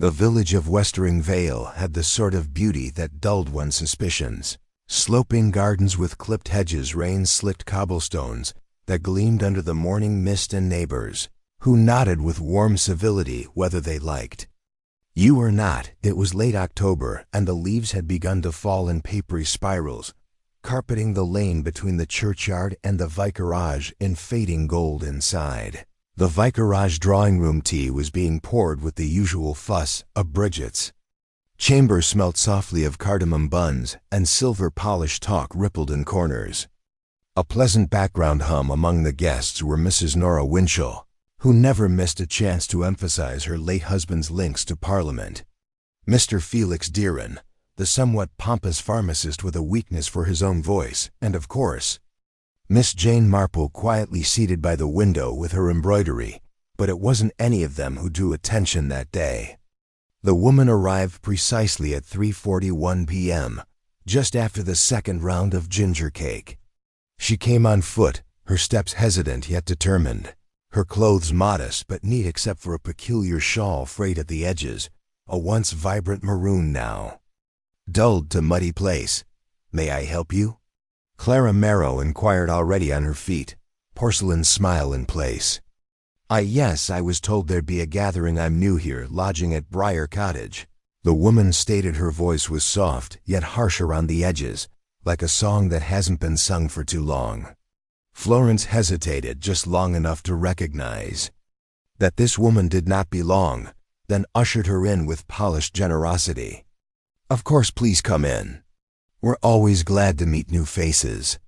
The village of Westering Vale had the sort of beauty that dulled one's suspicions. Sloping gardens with clipped hedges, rain-slicked cobblestones that gleamed under the morning mist, and neighbors who nodded with warm civility whether they liked you or not. It was late October, and the leaves had begun to fall in papery spirals, carpeting the lane between the churchyard and the vicarage in fading gold inside. The vicarage drawing-room tea was being poured with the usual fuss of Bridget's. Chambers smelt softly of cardamom buns, and silver-polished talk rippled in corners. A pleasant background hum among the guests were Mrs. Nora Winchell, who never missed a chance to emphasize her late husband's links to Parliament; Mr. Felix Deerin, the somewhat pompous pharmacist with a weakness for his own voice; and, of course, Miss Jane Marple, quietly seated by the window with her embroidery. But it wasn't any of them who drew attention that day. The woman arrived precisely at 3:41 p.m., just after the second round of ginger cake. She came on foot, her steps hesitant yet determined, her clothes modest but neat except for a peculiar shawl frayed at the edges, a once vibrant maroon now dulled to muddy place. "May I help you?" Clara Marrow inquired, already on her feet, porcelain smile in place. Yes, I was told there'd be a gathering. I'm new here, lodging at Briar Cottage." The woman stated. Her voice was soft, yet harsh around the edges, like a song that hasn't been sung for too long. Florence hesitated just long enough to recognize that this woman did not belong, then ushered her in with polished generosity. "Of course, please come in. We're always glad to meet new faces."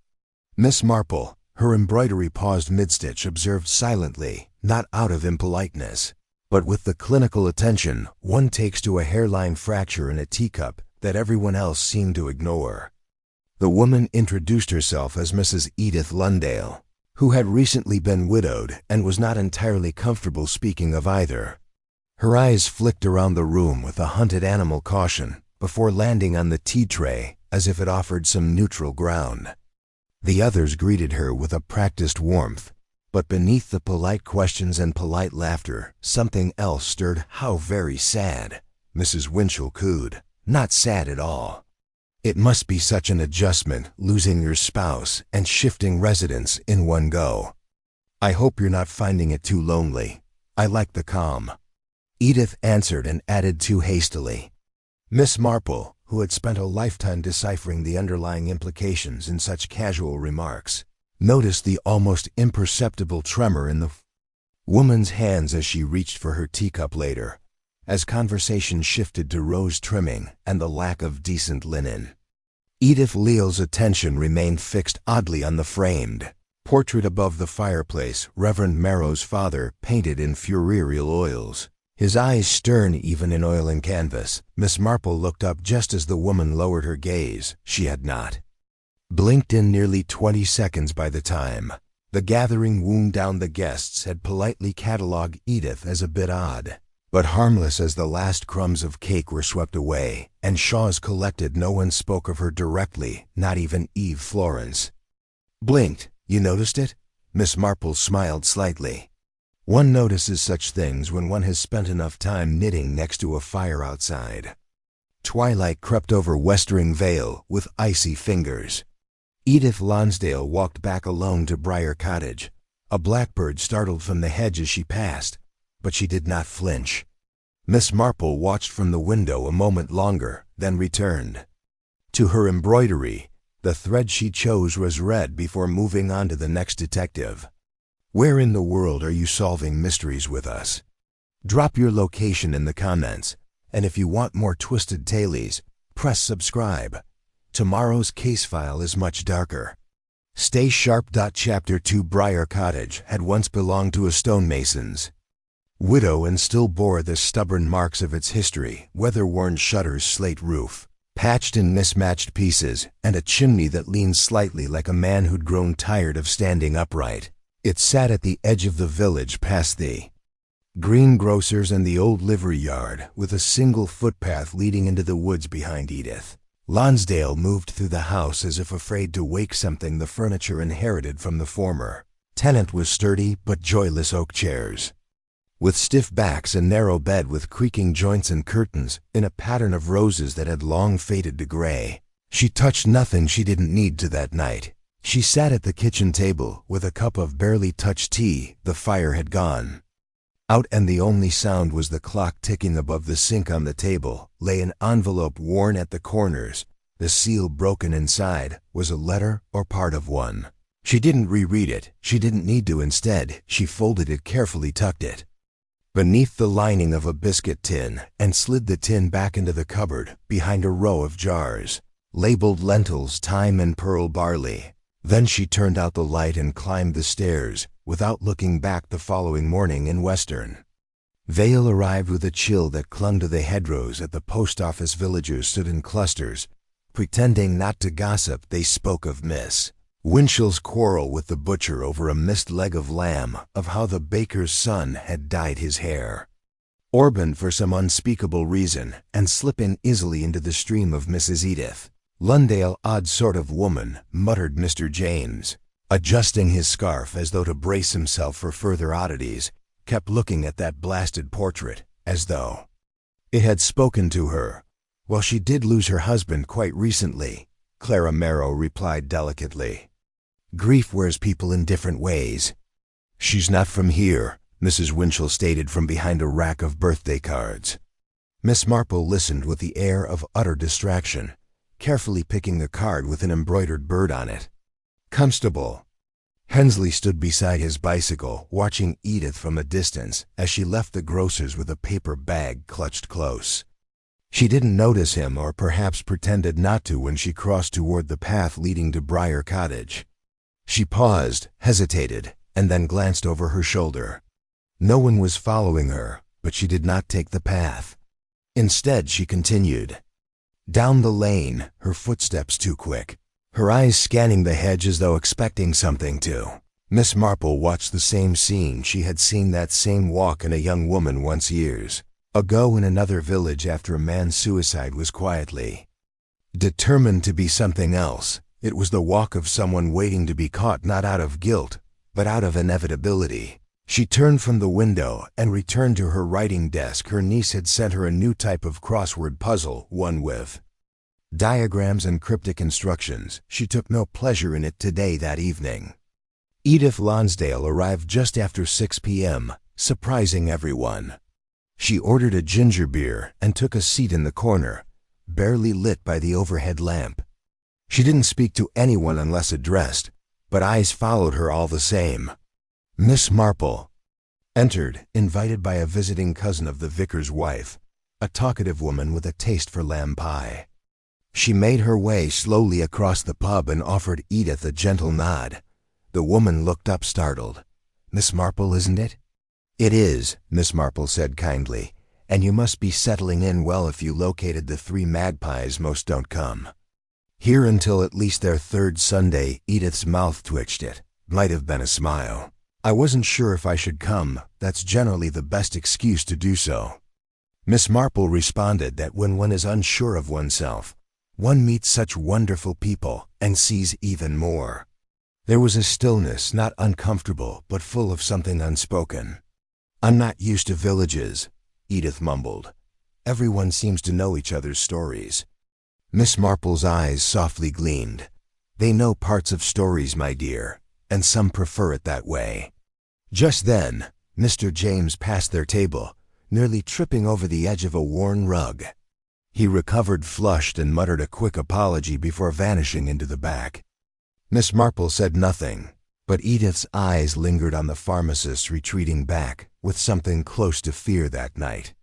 Miss Marple, her embroidery paused mid-stitch, observed silently, not out of impoliteness, but with the clinical attention one takes to a hairline fracture in a teacup that everyone else seemed to ignore. The woman introduced herself as Mrs. Edith Lundale, who had recently been widowed and was not entirely comfortable speaking of either. Her eyes flicked around the room with a hunted animal caution before landing on the tea tray, as if it offered some neutral ground. The others greeted her with a practiced warmth, but beneath the polite questions and polite laughter, something else stirred. "How very sad," Mrs. Winchell cooed. "Not sad at all. It must be such an adjustment, losing your spouse and shifting residence in one go. I hope you're not finding it too lonely. I like the calm." Edith answered and added too hastily. Miss Marple, who had spent a lifetime deciphering the underlying implications in such casual remarks, noticed the almost imperceptible tremor in the woman's hands as she reached for her teacup later, as conversation shifted to rose trimming and the lack of decent linen. Edith Leal's attention remained fixed oddly on the framed portrait above the fireplace, Reverend Marrow's father, painted in funereal oils, his eyes stern even in oil and canvas. Miss Marple looked up just as the woman lowered her gaze. She had not blinked in nearly 20 seconds by the time the gathering wound down. The guests had politely catalogued Edith as a bit odd, but harmless as the last crumbs of cake were swept away, and Shaw's collected. No one spoke of her directly, not even Eve Florence. "Blinked? You noticed it?" Miss Marple smiled slightly. "One notices such things when one has spent enough time knitting next to a fire outside." Twilight crept over Westering Vale with icy fingers. Edith Lonsdale walked back alone to Briar Cottage. A blackbird startled from the hedge as she passed, but she did not flinch. Miss Marple watched from the window a moment longer, then returned to her embroidery. The thread she chose was red before moving on to the next detective. "Where in the world are you solving mysteries with us? Drop your location in the comments, and if you want more twisted tales, press subscribe. Tomorrow's case file is much darker. Stay sharp. Chapter 2. Briar Cottage had once belonged to a stonemason's widow and still bore the stubborn marks of its history: weather-worn shutters, slate roof, patched and mismatched pieces, and a chimney that leaned slightly like a man who'd grown tired of standing upright. It sat at the edge of the village, past the greengrocer's and the old livery yard, with a single footpath leading into the woods behind Edith. Lonsdale moved through the house as if afraid to wake something. The furniture inherited from the former tenant was sturdy but joyless oak chairs, with stiff backs and narrow bed with creaking joints and curtains in a pattern of roses that had long faded to gray. She touched nothing she didn't need to that night. She sat at the kitchen table with a cup of barely touched tea. The fire had gone out, and the only sound was the clock ticking above the sink. On the table lay an envelope worn at the corners. The seal broken inside was a letter or part of one. She didn't reread it. She didn't need to. Instead, she folded it carefully, tucked it beneath the lining of a biscuit tin, and slid the tin back into the cupboard behind a row of jars labeled lentils, thyme, and pearl barley. Then she turned out the light and climbed the stairs without looking back. The following morning in Western Vale arrived with a chill that clung to the hedgerows at the post office. Villagers stood in clusters, pretending not to gossip. They spoke of Miss Winchell's quarrel with the butcher over a missed leg of lamb, of how the baker's son had dyed his hair auburn for some unspeakable reason, and slip in easily into the stream of Mrs. Edith Lundale. Odd sort of woman, muttered Mr. James, adjusting his scarf as though to brace himself for further oddities. Kept looking at that blasted portrait, as though it had spoken to her. Well, she did lose her husband quite recently, Clara Merrow replied delicately. Grief wears people in different ways. She's not from here, Mrs. Winchell stated from behind a rack of birthday cards. Miss Marple listened with the air of utter distraction, carefully picking a card with an embroidered bird on it. Constable Hensley stood beside his bicycle, watching Edith from a distance as she left the grocer's with a paper bag clutched close. She didn't notice him, or perhaps pretended not to, when she crossed toward the path leading to Briar Cottage. She paused, hesitated, and then glanced over her shoulder. No one was following her, but she did not take the path. Instead, she continued down the lane, her footsteps too quick, her eyes scanning the hedge as though expecting something to. Miss Marple watched the same scene. She had seen that same walk in a young woman once, years ago, in another village after a man's suicide. Was quietly determined to be something else. It was the walk of someone waiting to be caught, not out of guilt, but out of inevitability. She turned from the window and returned to her writing desk. Her niece had sent her a new type of crossword puzzle, one with diagrams and cryptic instructions. She took no pleasure in it today. That evening, Edith Lonsdale arrived just after 6 p.m., surprising everyone. She ordered a ginger beer and took a seat in the corner, barely lit by the overhead lamp. She didn't speak to anyone unless addressed, but eyes followed her all the same. Miss Marple entered, invited by a visiting cousin of the vicar's wife, a talkative woman with a taste for lamb pie. She made her way slowly across the pub and offered Edith a gentle nod. The woman looked up, startled. Miss Marple, isn't it? It is, Miss Marple said kindly, and you must be settling in well if you located the 3 magpies. Most don't come here until at least their 3rd Sunday. Edith's mouth twitched. It might have been a smile. I wasn't sure if I should come. That's generally the best excuse to do so. Miss Marple responded that when one is unsure of oneself, one meets such wonderful people and sees even more. There was a stillness, not uncomfortable, but full of something unspoken. I'm not used to villages, Edith mumbled. Everyone seems to know each other's stories. Miss Marple's eyes softly gleamed. They know parts of stories, my dear, and some prefer it that way. Just then, Mr. James passed their table, nearly tripping over the edge of a worn rug. He recovered, flushed, and muttered a quick apology before vanishing into the back. Miss Marple said nothing, but Edith's eyes lingered on the pharmacist's retreating back with something close to fear that night.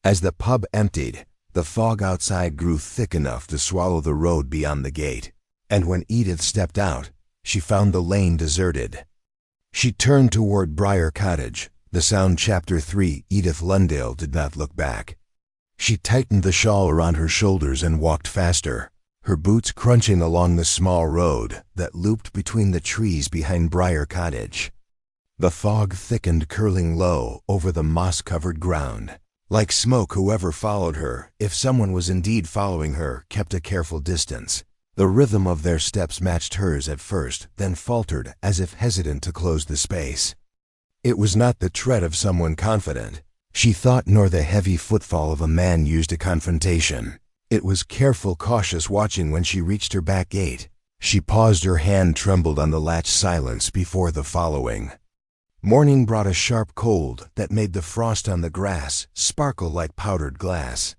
As the pub emptied, the fog outside grew thick enough to swallow the road beyond the gate, and when Edith stepped out, she found the lane deserted. She turned toward Briar Cottage, the sound. Chapter 3. Edith Lundale did not look back. She tightened the shawl around her shoulders and walked faster, her boots crunching along the small road that looped between the trees behind Briar Cottage. The fog thickened, curling low over the moss-covered ground. Like smoke, whoever followed her, if someone was indeed following her, kept a careful distance. The rhythm of their steps matched hers at first, then faltered as if hesitant to close the space. It was not the tread of someone confident, she thought, nor the heavy footfall of a man used to confrontation. It was careful, cautious watching. When she reached her back gate, she paused, her hand trembled on the latch. Silence before the following. Morning brought a sharp cold that made the frost on the grass sparkle like powdered glass.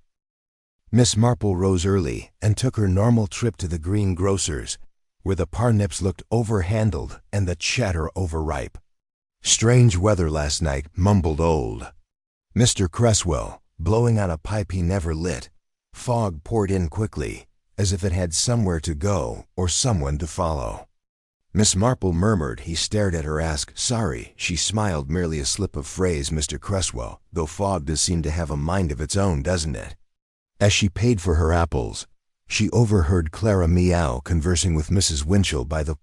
Miss Marple rose early and took her normal trip to the greengrocer's, where the parsnips looked overhandled and the cheddar overripe. Strange weather last night, mumbled old Mr. Cresswell, blowing on a pipe he never lit. Fog poured in quickly, as if it had somewhere to go or someone to follow. Miss Marple murmured. He stared at her, asked, "Sorry." She smiled, merely a slip of phrase, Mr. Cresswell, though fog does seem to have a mind of its own, doesn't it? As she paid for her apples, she overheard Clara meow conversing with Mrs. Winchell by the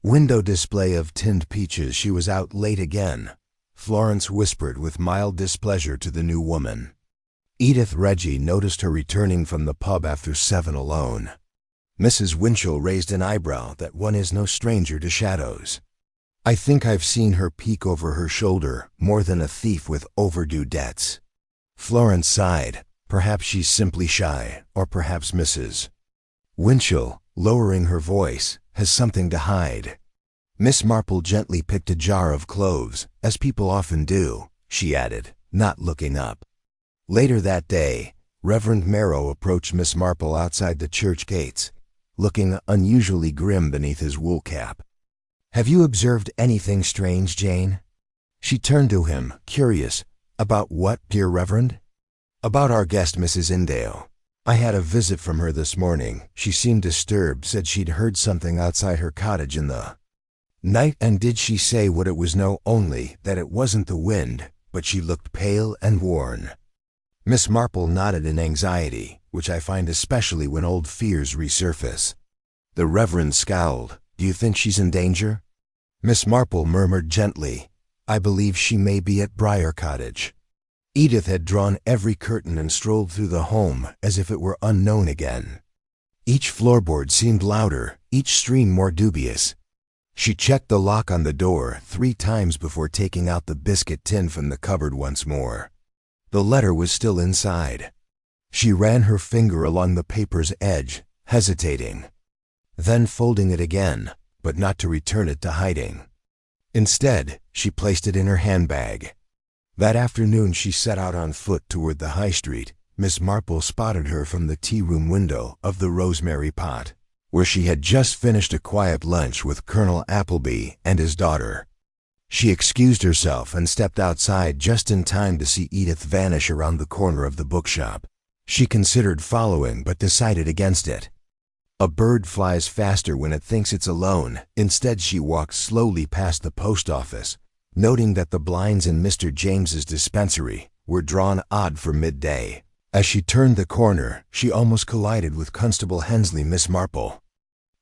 window display of tinned peaches. She was out late again, Florence whispered with mild displeasure to the new woman. Edith Reggie noticed her returning from the pub after 7 alone. Mrs. Winchell raised an eyebrow. That one is no stranger to shadows. I think I've seen her peek over her shoulder, more than a thief with overdue debts. Florence sighed. Perhaps she's simply shy, or perhaps Mrs. Winchell, lowering her voice, has something to hide. Miss Marple gently picked a jar of cloves, as people often do, she added, not looking up. Later that day, Reverend Merrow approached Miss Marple outside the church gates, looking unusually grim beneath his wool cap. "Have you observed anything strange, Jane?" She turned to him, curious. "About what, dear Reverend?" "About our guest, Mrs. Indale. I had a visit from her this morning. She seemed disturbed, said she'd heard something outside her cottage in the night." "And did she say what it was?" "No, only that it wasn't the wind, but she looked pale and worn." Miss Marple nodded in anxiety, which I find especially when old fears resurface. The Reverend scowled. "Do you think she's in danger?" Miss Marple murmured gently, "I believe she may be at Briar Cottage." Edith had drawn every curtain and strolled through the home as if it were unknown again. Each floorboard seemed louder, each stream more dubious. She checked the lock on the door 3 times before taking out the biscuit tin from the cupboard once more. The letter was still inside. She ran her finger along the paper's edge, hesitating, then folding it again, but not to return it to hiding. Instead, she placed it in her handbag. That afternoon she set out on foot toward the high street. Miss Marple spotted her from the tea-room window of the Rosemary Pot, where she had just finished a quiet lunch with Colonel Appleby and his daughter. She excused herself and stepped outside just in time to see Edith vanish around the corner of the bookshop. She considered following but decided against it. A bird flies faster when it thinks it's alone. Instead, she walked slowly past the post office, noting that the blinds in Mr. James's dispensary were drawn odd for midday. As she turned the corner, she almost collided with Constable Hensley. "Miss Marple,"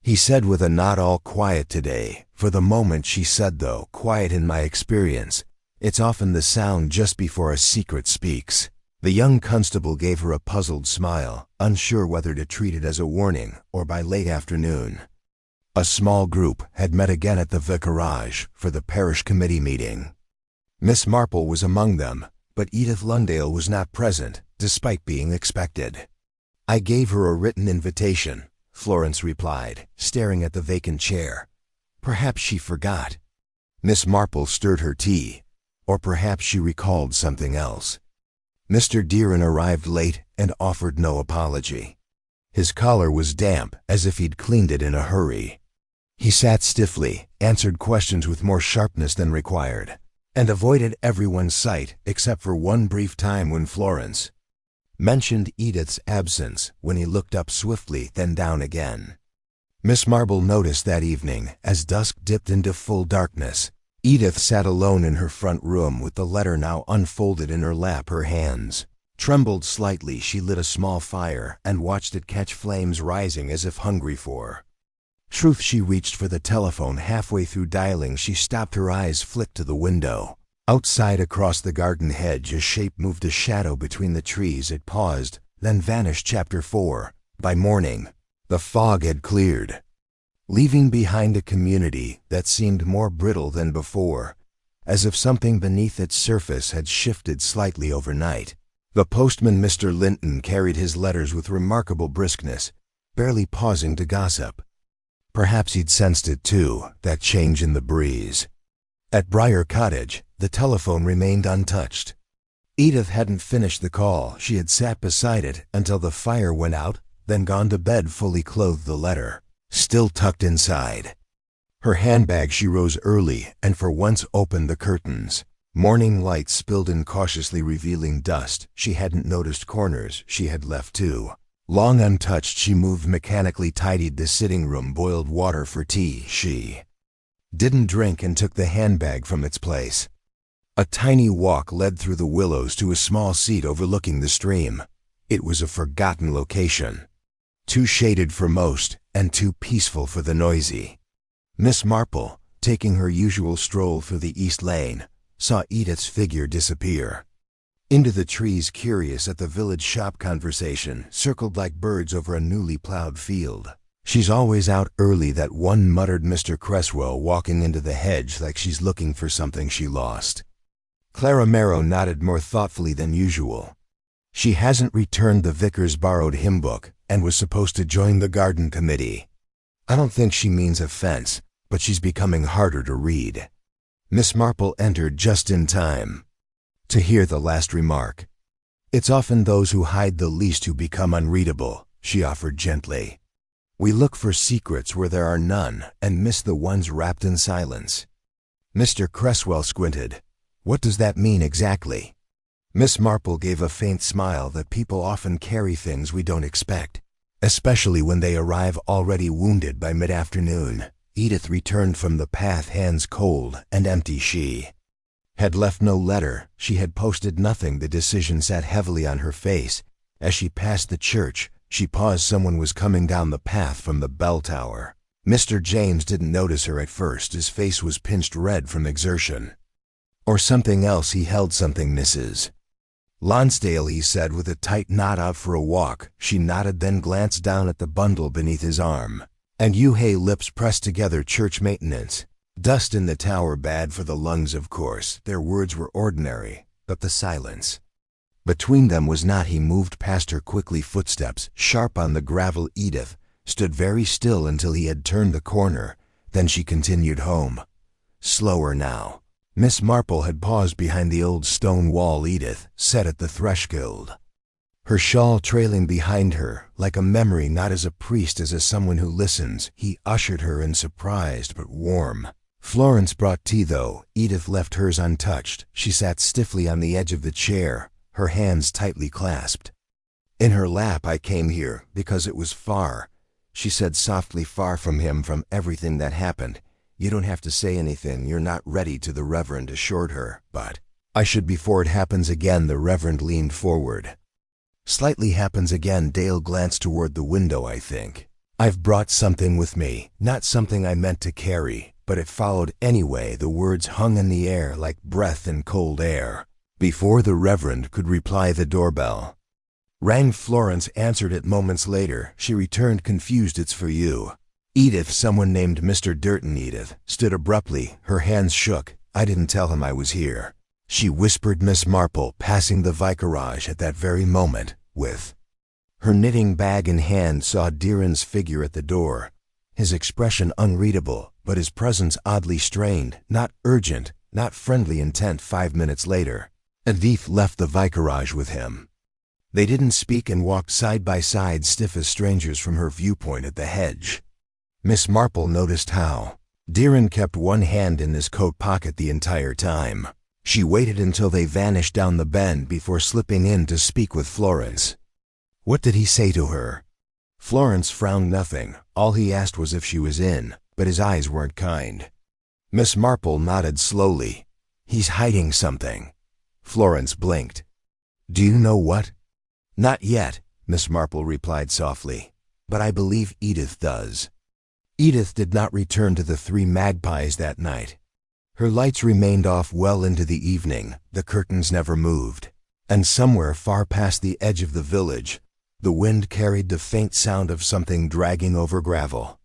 he said with a nod. "All quiet today." "For the moment," she said, "though. Quiet in my experience. It's often the sound just before a secret speaks." The young constable gave her a puzzled smile, unsure whether to treat it as a warning or by late afternoon. A small group had met again at the vicarage for the parish committee meeting. Miss Marple was among them, but Edith Lundale was not present, despite being expected. "I gave her a written invitation," Florence replied, staring at the vacant chair. "Perhaps she forgot." Miss Marple stirred her tea, or perhaps she recalled something else. Mr. Deeren arrived late and offered no apology. His collar was damp, as if he'd cleaned it in a hurry. He sat stiffly, answered questions with more sharpness than required, and avoided everyone's sight except for one brief time when Florence mentioned Edith's absence, when he looked up swiftly, then down again. Miss Marple noticed that evening, as dusk dipped into full darkness, Edith sat alone in her front room with the letter now unfolded in her lap. Her hands trembled slightly. She lit a small fire and watched it catch flames rising as if hungry for truth. She reached for the telephone. Halfway through dialing, she stopped. Her eyes flicked to the window. Outside, across the garden hedge, a shape moved, a shadow between the trees. It paused, then vanished. Chapter 4. By morning, the fog had cleared, leaving behind a community that seemed more brittle than before, as if something beneath its surface had shifted slightly overnight. The postman, Mr. Linton, carried his letters with remarkable briskness, barely pausing to gossip. Perhaps he'd sensed it too, that change in the breeze. At Briar Cottage, the telephone remained untouched. Edith hadn't finished the call. She had sat beside it until the fire went out, then gone to bed fully clothed, the letter still tucked inside. Her handbag, she rose early and for once opened the curtains. Morning light spilled in, cautiously revealing dust she hadn't noticed, corners she had left too long untouched. She moved mechanically, tidied the sitting room, boiled water for tea she didn't drink, and took the handbag from its place. A tiny walk led through the willows to a small seat overlooking the stream. It was a forgotten location, too shaded for most and too peaceful for the noisy. Miss Marple, taking her usual stroll through the east lane, saw Edith's figure disappear into the trees, curious at the village shop conversation circled like birds over a newly plowed field. "She's always out early," that one muttered Mr. Cresswell, walking into the hedge like she's looking for something she lost. Clara Marrow nodded more thoughtfully than usual. She hasn't returned the vicar's borrowed hymn book and was supposed to join the garden committee. I don't think she means offense, but she's becoming harder to read. Miss Marple entered just in time to hear the last remark. "It's often those who hide the least who become unreadable," she offered gently. "We look for secrets where there are none and miss the ones wrapped in silence." Mr. Cresswell squinted. "What does that mean exactly?" Miss Marple gave a faint smile. "That people often carry things we don't expect, especially when they arrive already wounded by mid-afternoon." Edith returned from the path, hands cold and empty. She had left no letter. She had posted nothing. The decision sat heavily on her face. As she passed the church, she paused. Someone was coming down the path from the bell tower. Mr. James didn't notice her at first. His face was pinched red from exertion. Or something else. He held something. "Mrs. Lonsdale," he said with a tight nod. "Out for a walk." She nodded, then glanced down at the bundle beneath his arm. "And you?" Hay lips pressed together. "Church maintenance. Dust in the tower, bad for the lungs, of course." Their words were ordinary, but the silence between them was not. He moved past her quickly, footsteps sharp on the gravel. Edith stood very still until he had turned the corner. Then she continued home, slower now. Miss Marple had paused behind the old stone wall. Edith sat at the threshold, her shawl trailing behind her, like a memory, not as a priest, as someone who listens. He ushered her in, surprised but warm. Florence brought tea, though. Edith left hers untouched. She sat stiffly on the edge of the chair, her hands tightly clasped in her lap. "I came here because it was far," she said softly. "Far from him, from everything that happened. You don't have to say anything. You're not ready to," the Reverend assured her. "But I should before it happens again." The Reverend leaned forward. "Slightly happens again." Dale glanced toward the window. "I think I've brought something with me. Not something I meant to carry, but it followed anyway." The words hung in the air like breath in cold air. Before the Reverend could reply, the doorbell rang. Florence answered it moments later. She returned, confused. "It's for you, Edith." "Someone named Mr. Durton." Edith stood abruptly. Her hands shook. "I didn't tell him I was here," she whispered. Miss Marple, passing the vicarage at that very moment, with her knitting bag in hand, saw Deeran's figure at the door, his expression unreadable, but his presence oddly strained, not urgent, not friendly, intent. 5 minutes later, Edith left the vicarage with him. They didn't speak and walked side by side, stiff as strangers from her viewpoint at the hedge. Miss Marple noticed how Deeran kept one hand in his coat pocket the entire time. She waited until they vanished down the bend before slipping in to speak with Florence. "What did he say to her?" Florence frowned. "Nothing. All he asked was if she was in, but his eyes weren't kind." Miss Marple nodded slowly. "He's hiding something." Florence blinked. "Do you know what?" "Not yet," Miss Marple replied softly, "but I believe Edith does." Edith did not return to the Three Magpies that night. Her lights remained off well into the evening. The curtains never moved. And somewhere far past the edge of the village, the wind carried the faint sound of something dragging over gravel.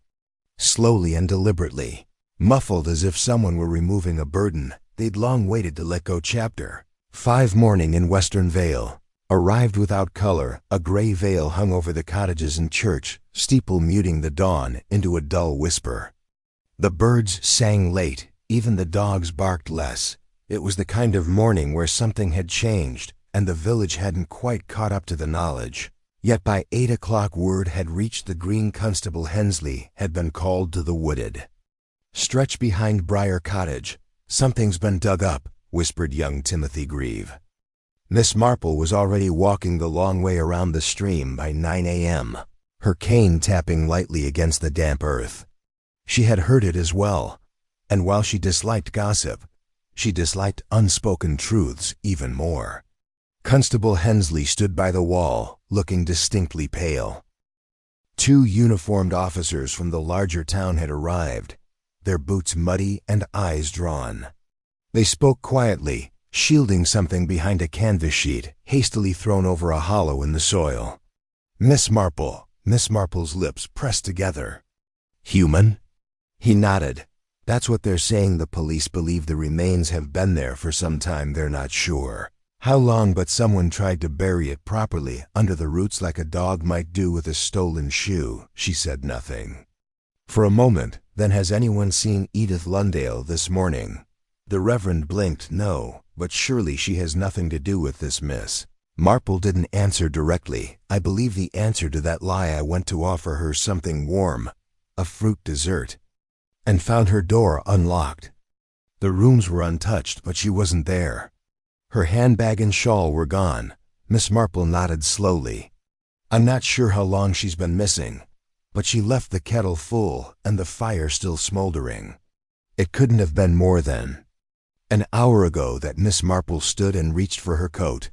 Slowly and deliberately, muffled as if someone were removing a burden, They'd long waited to let go. Chapter 5. Morning in Western Vale. Arrived without color, a gray veil hung over the cottages and church steeple, muting the dawn into a dull whisper. The birds sang late, even the dogs barked less. It was the kind of morning where something had changed, and the village hadn't quite caught up to the knowledge. Yet by 8 o'clock word had reached the green. Constable Hensley had been called to the wooded stretch behind Briar Cottage. "Something's been dug up," whispered young Timothy Grieve. Miss Marple was already walking the long way around the stream by 9 a.m., her cane tapping lightly against the damp earth. She had heard it as well, and while she disliked gossip, she disliked unspoken truths even more. Constable Hensley stood by the wall, looking distinctly pale. 2 uniformed officers from the larger town had arrived, their boots muddy and eyes drawn. They spoke quietly, shielding something behind a canvas sheet hastily thrown over a hollow in the soil. "Miss Marple." Miss Marple's lips pressed together. "Human?" He nodded. "That's what they're saying. The police believe the remains have been there for some time. They're not sure how long, but someone tried to bury it properly under the roots like a dog might do with a stolen shoe." She said nothing for a moment. "Then has anyone seen Edith Lundale this morning?" The Reverend blinked. "No, but surely she has nothing to do with this, miss." Marple didn't answer directly. "I believe the answer to that lie. I went to offer her something warm, a fruit dessert, and found her door unlocked. The rooms were untouched, but she wasn't there. Her handbag and shawl were gone." Miss Marple nodded slowly. "I'm not sure how long she's been missing, but she left the kettle full and the fire still smoldering. It couldn't have been more than an hour ago that Miss Marple stood and reached for her coat.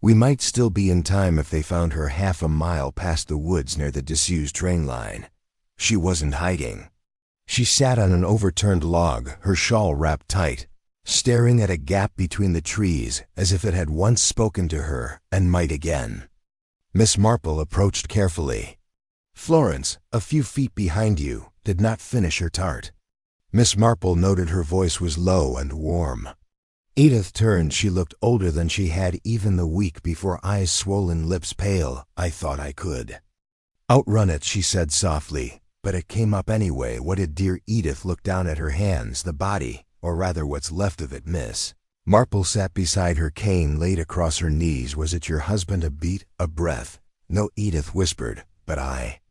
We might still be in time if they found her half a mile past the woods near the disused train line. She wasn't hiding." She sat on an overturned log, her shawl wrapped tight, staring at a gap between the trees as if it had once spoken to her and might again. Miss Marple approached carefully. "Florence, a few feet behind you," did not finish her tart. Miss Marple noted her voice was low and warm. Edith turned. She looked older than she had even the week before, eyes swollen, lips pale. "I thought I could outrun it," she said softly, "but it came up anyway." "What did dear Edith?" Looked down at her hands. "The body, or rather what's left of it, miss." Marple sat beside her, cane laid across her knees. "Was it your husband?" A beat, a breath. "No," Edith whispered, "but I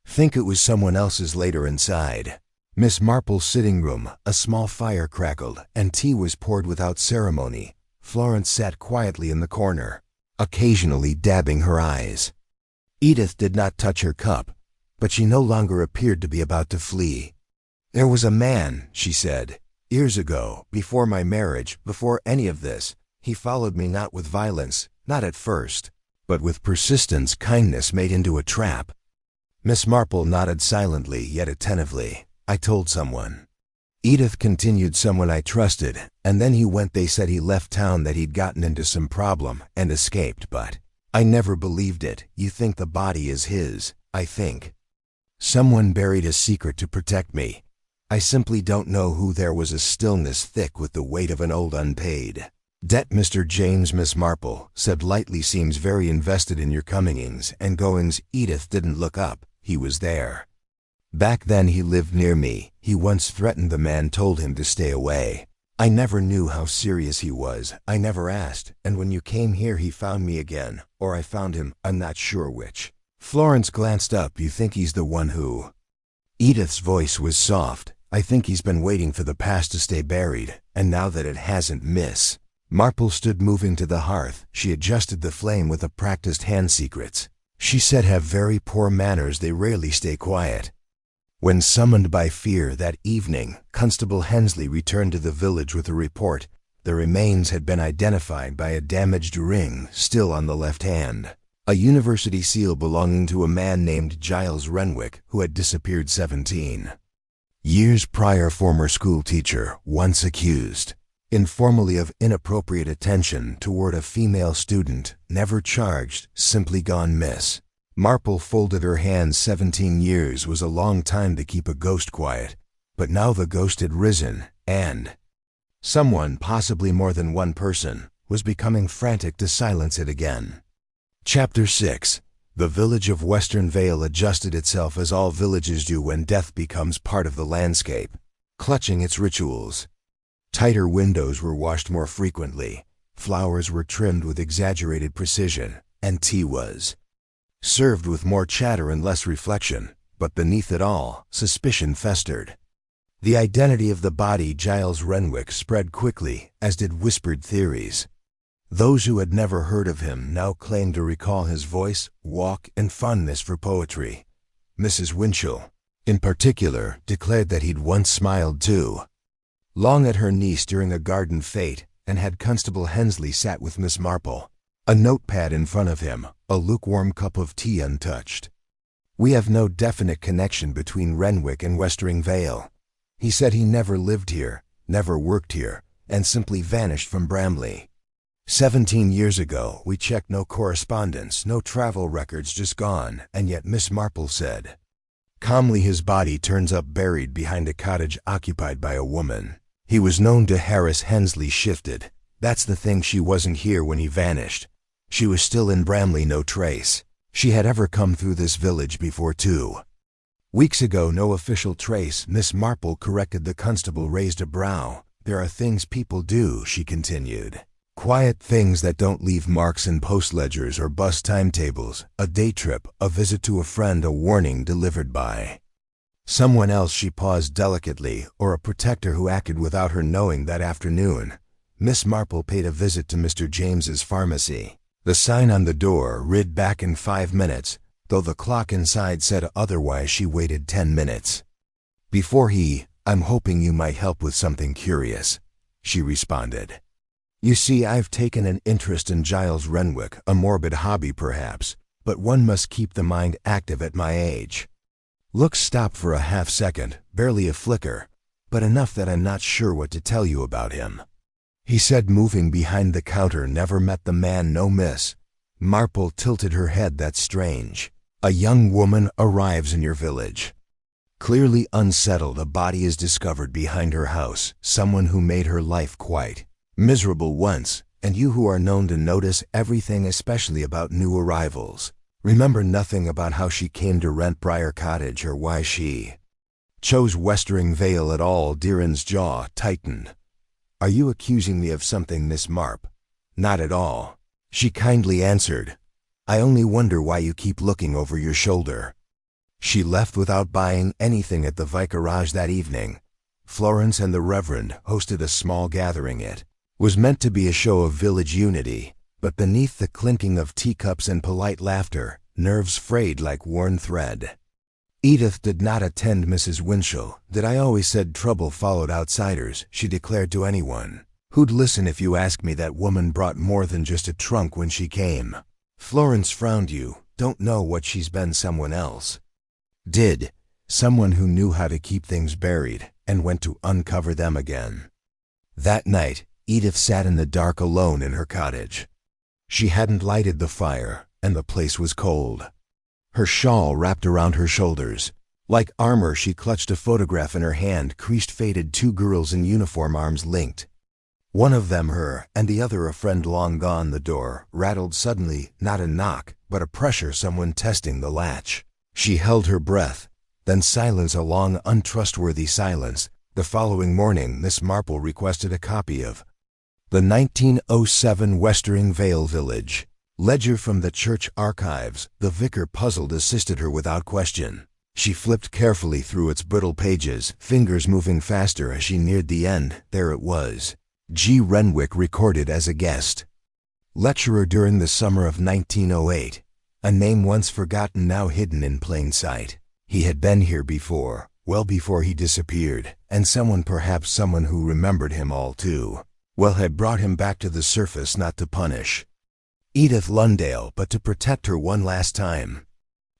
think it was someone else's." Later inside Miss Marple's sitting room, a small fire crackled, and tea was poured without ceremony. Florence sat quietly in the corner, occasionally dabbing her eyes. Edith did not touch her cup, but she no longer appeared to be about to flee. "There was a man," she said, "years ago, before my marriage, before any of this. He followed me, not with violence, not at first, but with persistence, kindness made into a trap." Miss Marple nodded silently yet attentively. "I told someone." Edith continued, "Someone I trusted, and then he went. They said he left town, that he'd gotten into some problem and escaped, but I never believed it. You think the body is his? I think someone buried a secret to protect me. I simply don't know who." There was a stillness thick with the weight of an old unpaid debt. "Mr. James," Miss Marple said lightly, "seems very invested in your comings and goings." Edith didn't look up. "He was there. Back then he lived near me. He once threatened the man, told him to stay away. I never knew how serious he was. I never asked, and when you came here he found me again, or I found him, I'm not sure which." Florence glanced up. "You think he's the one who—" Edith's voice was soft. "I think he's been waiting for the past to stay buried, and now that it hasn't, miss." Marple stood, moving to the hearth. She adjusted the flame with a practiced hand. "Secrets," she said, "have very poor manners. They rarely stay quiet." When summoned by fear that evening, Constable Hensley returned to the village with a report. The remains had been identified by a damaged ring still on the left hand, a university seal belonging to a man named Giles Renwick, who had disappeared 17 years prior. Former school teacher, once accused informally of inappropriate attention toward a female student, never charged, simply gone miss. Marple folded her hands. 17 years was a long time to keep a ghost quiet, but now the ghost had risen, and Someone, possibly more than one person, was becoming frantic to silence it again. Chapter 6. The village of Western Vale adjusted itself as all villages do when death becomes part of the landscape, clutching its rituals. Tighter windows were washed more frequently, flowers were trimmed with exaggerated precision, and tea was served with more chatter and less reflection, but beneath it all, suspicion festered. The identity of the body, Giles Renwick, spread quickly, as did whispered theories. Those who had never heard of him now claimed to recall his voice, walk, and fondness for poetry. Mrs. Winchell, in particular, declared that he'd once smiled too. Long at her niece during a garden fete, and had Constable Hensley sat with Miss Marple, a notepad in front of him, a lukewarm cup of tea untouched. We have no definite connection between Renwick and Westering Vale. He said he never lived here, never worked here, and simply vanished from Bramley. 17 years ago, we checked no correspondence, no travel records, just gone, and yet Miss Marple said. Calmly his body turns up buried behind a cottage occupied by a woman. He was known to Harris Hensley. Shifted. That's the thing, she wasn't here when he vanished. She was still in Bramley, no trace. She had ever come through this village before too. Weeks ago, no official trace. Miss Marple corrected. The constable raised a brow. There are things people do, she continued. Quiet things that don't leave marks in post ledgers or bus timetables. A day trip, a visit to a friend, a warning delivered by someone else. She paused delicately, or a protector who acted without her knowing. That afternoon, Miss Marple paid a visit to Mr. James's pharmacy. The sign on the door read back in 5 minutes, though the clock inside said otherwise. She waited 10 minutes. Before I'm hoping you might help with something curious, she responded. You see, I've taken an interest in Giles Renwick, a morbid hobby perhaps, but one must keep the mind active at my age. Looks stopped for a half second, barely a flicker, but enough that I'm not sure what to tell you about him. He said, moving behind the counter. Never met the man, no miss. Marple tilted her head. That's strange. A young woman arrives in your village. Clearly unsettled, a body is discovered behind her house, someone who made her life quite miserable once, and you who are known to notice everything, especially about new arrivals, remember nothing about how she came to rent Briar Cottage or why she chose Westering Vale at all. Deeran's jaw tightened. Are you accusing me of something, Miss Marp? Not at all, she kindly answered. I only wonder why you keep looking over your shoulder. She left without buying anything at the vicarage that evening. Florence and the Reverend hosted a small gathering. It was meant to be a show of village unity, but beneath the clinking of teacups and polite laughter, nerves frayed like worn thread. Edith did not attend. Mrs. Winchell, that I always said trouble followed outsiders, she declared to anyone who'd listen. If you ask me, that woman brought more than just a trunk when she came. Florence frowned. You don't know what she's been. Someone else did. Someone who knew how to keep things buried and went to uncover them again. That night, Edith sat in the dark alone in her cottage. She hadn't lighted the fire, and the place was cold. Her shawl wrapped around her shoulders. Like armor, she clutched a photograph in her hand, creased, faded. 2 girls in uniform, arms linked. One of them her, and the other a friend long gone. The door rattled suddenly, not a knock, but a pressure, someone testing the latch. She held her breath. Then silence, a long, untrustworthy silence. The following morning, Miss Marple requested a copy of the 1907 Westering Vale Village ledger from the church archives. The vicar, puzzled, assisted her without question. She flipped carefully through its brittle pages, fingers moving faster as she neared the end. There it was. G. Renwick, recorded as a guest lecturer during the summer of 1908. A name once forgotten, now hidden in plain sight. He had been here before, well before he disappeared, and someone, perhaps someone who remembered him all too well, had brought him back to the surface, not to punish Edith Lundale, but to protect her one last time.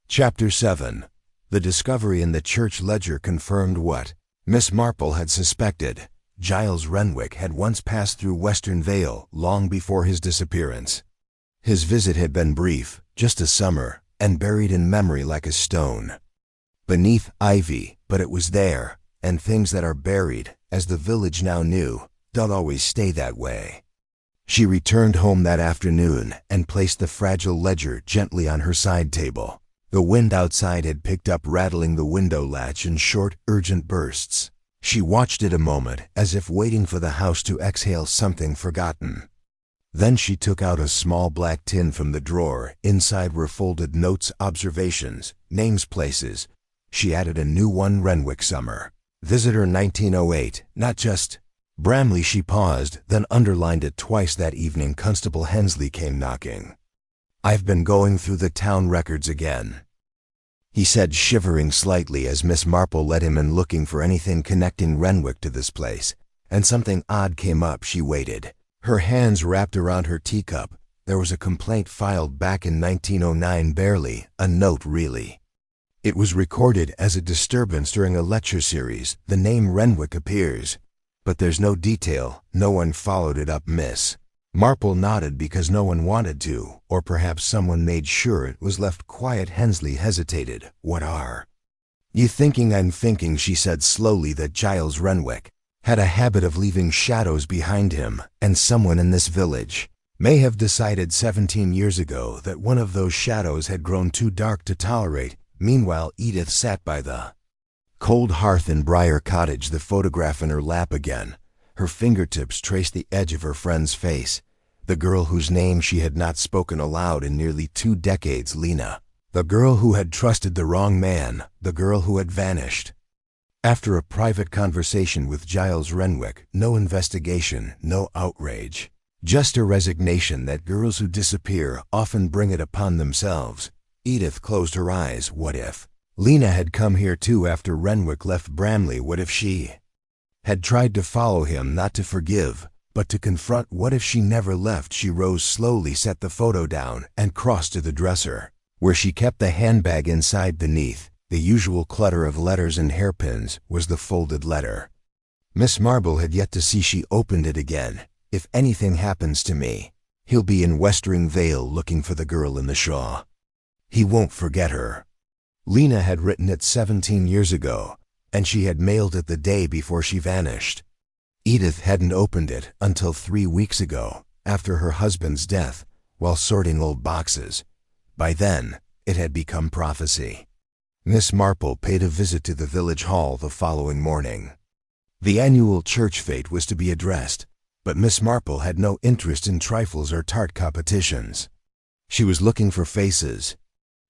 Chapter 7. The discovery in the church ledger confirmed what Miss Marple had suspected. Giles Renwick had once passed through Western Vale long before his disappearance. His visit had been brief, just a summer, and buried in memory like a stone beneath ivy, but it was there, and things that are buried, as the village now knew, don't always stay that way. She returned home that afternoon and placed the fragile ledger gently on her side table. The wind outside had picked up, rattling the window latch in short, urgent bursts. She watched it a moment, as if waiting for the house to exhale something forgotten. Then she took out a small black tin from the drawer. Inside were folded notes, observations, names, places. She added a new one: Renwick Summer. Visitor 1908, not just Bramley. She paused, then underlined it twice. That evening Constable Hensley came knocking. "I've been going through the town records again," he said, shivering slightly as Miss Marple let him in, looking for anything connecting Renwick to this place. And something odd came up. She waited, her hands wrapped around her teacup. There was a complaint filed back in 1909, barely a note really. It was recorded as a disturbance during a lecture series. The name Renwick appears, but there's no detail. No one followed it up. Miss Marple nodded, because no one wanted to, or perhaps someone made sure it was left quiet. Hensley hesitated. "What are you thinking?" "I'm thinking," she said slowly, "that Giles Renwick had a habit of leaving shadows behind him, and someone in this village may have decided 17 years ago that one of those shadows had grown too dark to tolerate." Meanwhile, Edith sat by the cold hearth in Briar Cottage, the photograph in her lap again. Her fingertips traced the edge of her friend's face, the girl whose name she had not spoken aloud in nearly 2 decades, Lena. The girl who had trusted the wrong man, the girl who had vanished. After a private conversation with Giles Renwick, no investigation, no outrage, just a resignation that girls who disappear often bring it upon themselves. Edith closed her eyes. What if Lena had come here too after Renwick left Bramley? What if she had tried to follow him, not to forgive, but to confront? What if she never left? She rose slowly, set the photo down, and crossed to the dresser, where she kept the handbag inside. Beneath the usual clutter of letters and hairpins was the folded letter Miss Marple had yet to see. She opened it again. "If anything happens to me, he'll be in Westering Vale looking for the girl in the shawl. He won't forget her." Lena had written it 17 years ago, and she had mailed it the day before she vanished. Edith hadn't opened it until 3 weeks ago, after her husband's death, while sorting old boxes. By then, it had become prophecy. Miss Marple paid a visit to the village hall the following morning. The annual church fete was to be addressed, but Miss Marple had no interest in trifles or tart competitions. She was looking for faces.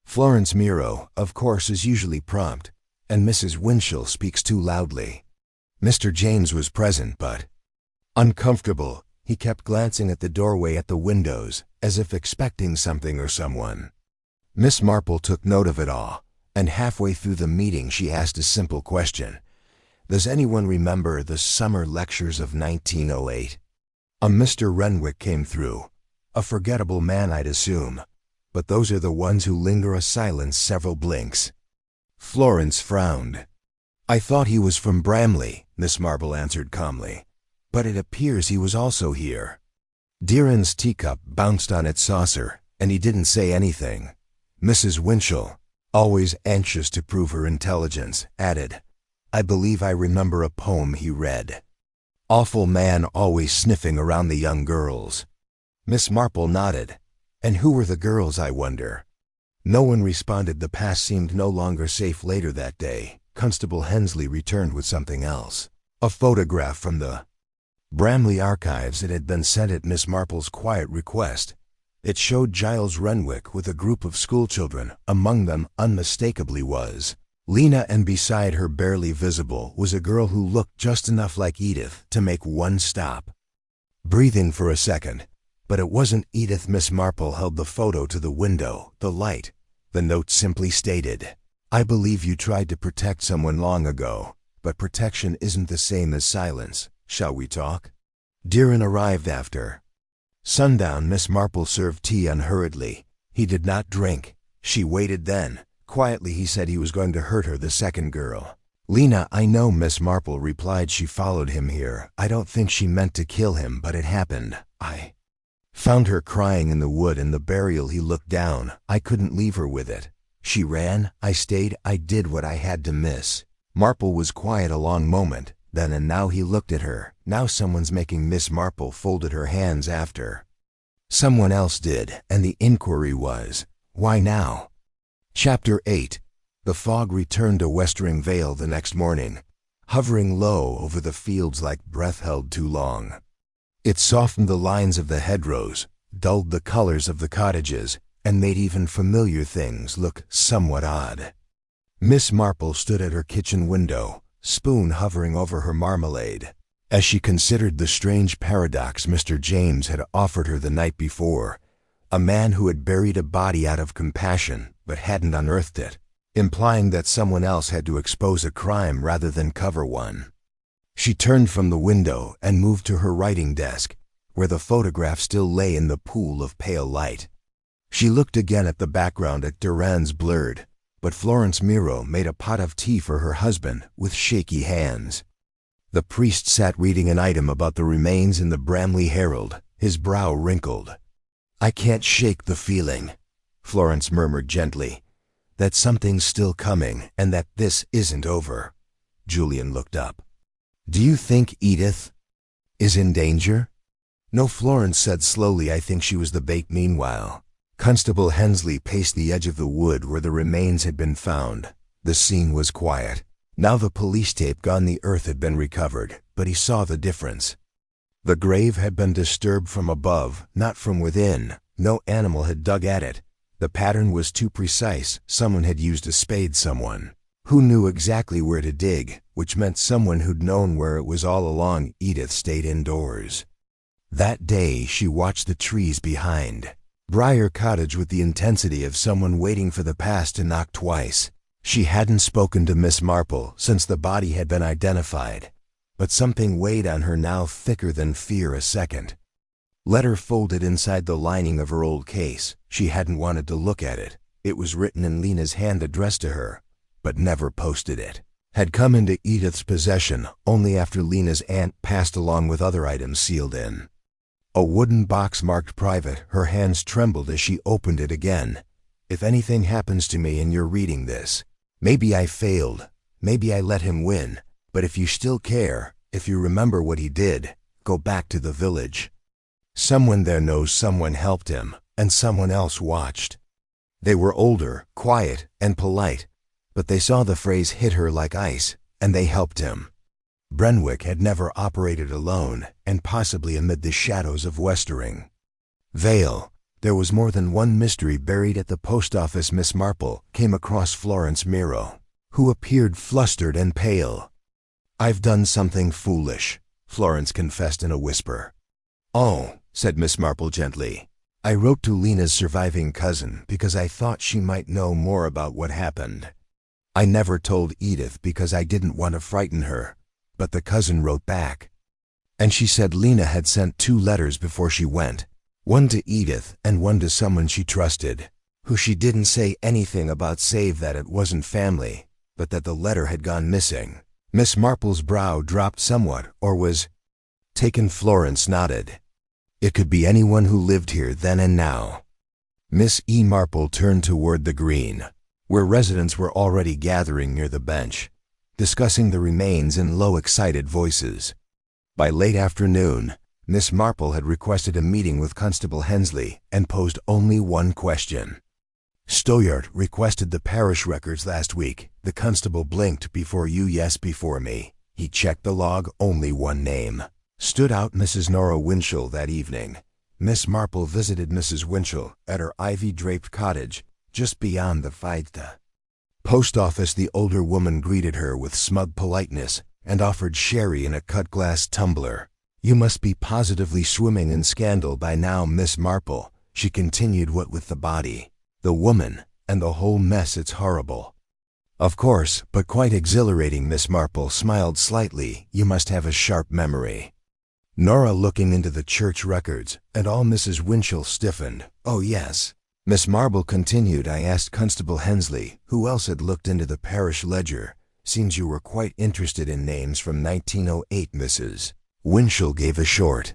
Florence Miro, of course, is usually prompt, and Mrs. Winchell speaks too loudly. Mr. James was present, but uncomfortable. He kept glancing at the doorway, at the windows, as if expecting something or someone. Miss Marple took note of it all, and halfway through the meeting she asked a simple question. "Does anyone remember the summer lectures of 1908? A Mr. Renwick came through. A forgettable man, I'd assume. But those are the ones who linger." A silence, several blinks. Florence frowned. "I thought he was from Bramley," Miss Marple answered calmly. "But it appears he was also here." Deeran's teacup bounced on its saucer, and he didn't say anything. Mrs. Winchell, always anxious to prove her intelligence, added, "I believe I remember a poem he read. Awful man, always sniffing around the young girls." Miss Marple nodded. "And who were the girls, I wonder?" No one responded. The past seemed no longer safe. Later that day, Constable Hensley returned with something else. A photograph from the Bramley archives. It had been sent at Miss Marple's quiet request. It showed Giles Renwick with a group of schoolchildren. Among them, unmistakably, was Lena, and beside her, barely visible, was a girl who looked just enough like Edith to make one stop breathing for a second. But it wasn't Edith. Miss Marple held the photo to the window, the light. The note simply stated, "I believe you tried to protect someone long ago, but protection isn't the same as silence. Shall we talk?" Deeran arrived after sundown. Miss Marple served tea unhurriedly. He did not drink. She waited. Then, quietly, he said he was going to hurt her, the second girl. "Lena, I know," Miss Marple replied. "She followed him here. I don't think she meant to kill him, but it happened. I found her crying in the wood in the burial." He looked down. "I couldn't leave her with it. She ran. I stayed. I did what I had to." Miss Marple was quiet a long moment. Then and now he looked at her. Now someone's making Miss Marple folded her hands after. Someone else did, and the inquiry was, why now? Chapter 8. The fog returned to Westering Vale the next morning, hovering low over the fields like breath held too long. It softened the lines of the hedgerows, dulled the colors of the cottages, and made even familiar things look somewhat odd. Miss Marple stood at her kitchen window, spoon hovering over her marmalade, as she considered the strange paradox Mr. James had offered her the night before, a man who had buried a body out of compassion but hadn't unearthed it, implying that someone else had to expose a crime rather than cover one. She turned from the window and moved to her writing desk, where the photograph still lay in the pool of pale light. She looked again at the background at Durand's blurred, but Florence Miro made a pot of tea for her husband with shaky hands. The priest sat reading an item about the remains in the Bramley Herald, his brow wrinkled. "I can't shake the feeling," Florence murmured gently, "that something's still coming and that this isn't over." Julian looked up. "Do you think Edith is in danger?" "No," Florence said slowly. "I think she was the bait." Meanwhile, Constable Hensley paced the edge of the wood where the remains had been found. The scene was quiet. Now the police tape gone, the earth had been recovered, but he saw the difference. The grave had been disturbed from above, not from within. No animal had dug at it. The pattern was too precise. Someone had used a spade, someone who knew exactly where to dig, which meant someone who'd known where it was all along. Edith stayed indoors. That day she watched the trees behind Briar Cottage with the intensity of someone waiting for the past to knock twice. She hadn't spoken to Miss Marple since the body had been identified, but something weighed on her now thicker than fear. A second letter folded inside the lining of her old case. She hadn't wanted to look at it. It was written in Lena's hand, addressed to her, but never posted. It had come into Edith's possession only after Lena's aunt passed, along with other items sealed in a wooden box marked private. Her hands trembled as she opened it again. "If anything happens to me and you're reading this, maybe I failed, maybe I let him win, but if you still care, if you remember what he did, go back to the village. Someone there knows someone helped him, and someone else watched." They were older, quiet, and polite, but they saw the phrase hit her like ice, and they helped him. Brenwick had never operated alone, and possibly amid the shadows of Westering Vale, there was more than one mystery buried at the post office. Miss Marple came across Florence Miro, who appeared flustered and pale. "I've done something foolish," Florence confessed in a whisper. "Oh," said Miss Marple gently. "I wrote to Lena's surviving cousin because I thought she might know more about what happened. I never told Edith because I didn't want to frighten her, but the cousin wrote back. And she said Lena had sent 2 letters before she went, one to Edith and one to someone she trusted, who she didn't say anything about save that it wasn't family, but that the letter had gone missing." Miss Marple's brow dropped somewhat, or was taken. Florence nodded. "It could be anyone who lived here then and now." Miss E. Marple turned toward the green, where residents were already gathering near the bench, discussing the remains in low, excited voices. By late afternoon, Miss Marple had requested a meeting with Constable Hensley and posed only one question. "Stoyart requested the parish records last week." The constable blinked. "Before you?" "Yes, before me." He checked the log. Only one name stood out: Mrs. Nora Winchell. That evening, Miss Marple visited Mrs. Winchell at her ivy-draped cottage just beyond the Feidta post office. The older woman greeted her with smug politeness and offered sherry in a cut-glass tumbler. "You must be positively swimming in scandal by now, Miss Marple," she continued. "What with the body, the woman, and the whole mess, it's horrible." "Of course, but quite exhilarating." Miss Marple smiled slightly. "You must have a sharp memory." Nora looking into the church records, and all Mrs. Winchell stiffened. "Oh yes." Miss Marple continued. "I asked Constable Hensley who else had looked into the parish ledger. Seems you were quite interested in names from 1908. Mrs. Winchell gave a short,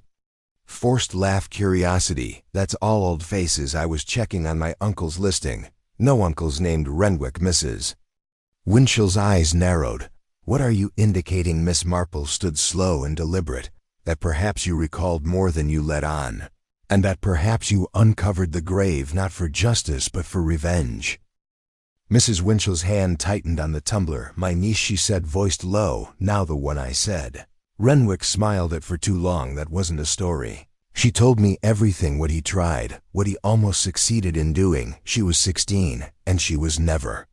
forced laugh. "Curiosity, that's all old faces. I was checking on my uncle's listing. No uncles named Renwick." Mrs. Winchell's eyes narrowed. What are you indicating?" Miss Marple stood slow and deliberate. "That perhaps you recalled more than you let on. And that perhaps you uncovered the grave not for justice but for revenge." Mrs. Winchell's hand tightened on the tumbler. "My niece," she said, voiced low. "Now the one I said. Renwick smiled at for too long. That wasn't a story. She told me everything, what he tried, what he almost succeeded in doing. She was 16, and she was never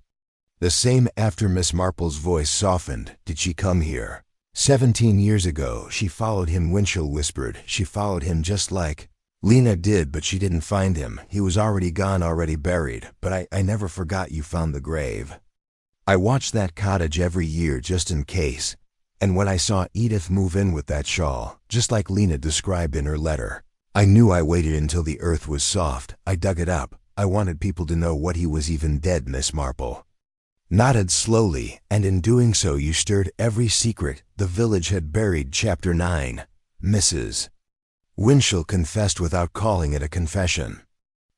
the same after." Miss Marple's voice softened. "Did she come here?" 17 years ago, she followed him," Winchell whispered. "She followed him just like Lena did, but she didn't find him. He was already gone, already buried. But I never forgot you found the grave. I watched that cottage every year just in case. And when I saw Edith move in with that shawl, just like Lena described in her letter, I knew. I waited until the earth was soft. I dug it up. I wanted people to know what he was even dead." Miss Marple nodded slowly, "And in doing so you stirred every secret the village had buried." Chapter 9. Mrs. Winchell confessed without calling it a confession.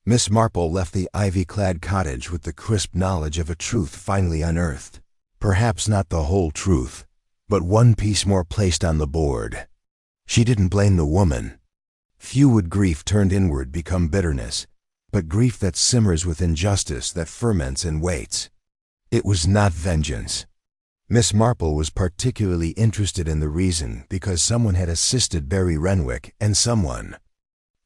Miss Marple left the ivy-clad cottage with the crisp knowledge of a truth finally unearthed. Perhaps not the whole truth, but one piece more placed on the board. She didn't blame the woman. Few would grief turned inward become bitterness, but grief that simmers with injustice, that ferments and waits. It was not vengeance. Miss Marple was particularly interested in the reason because someone had assisted Barry Renwick and someone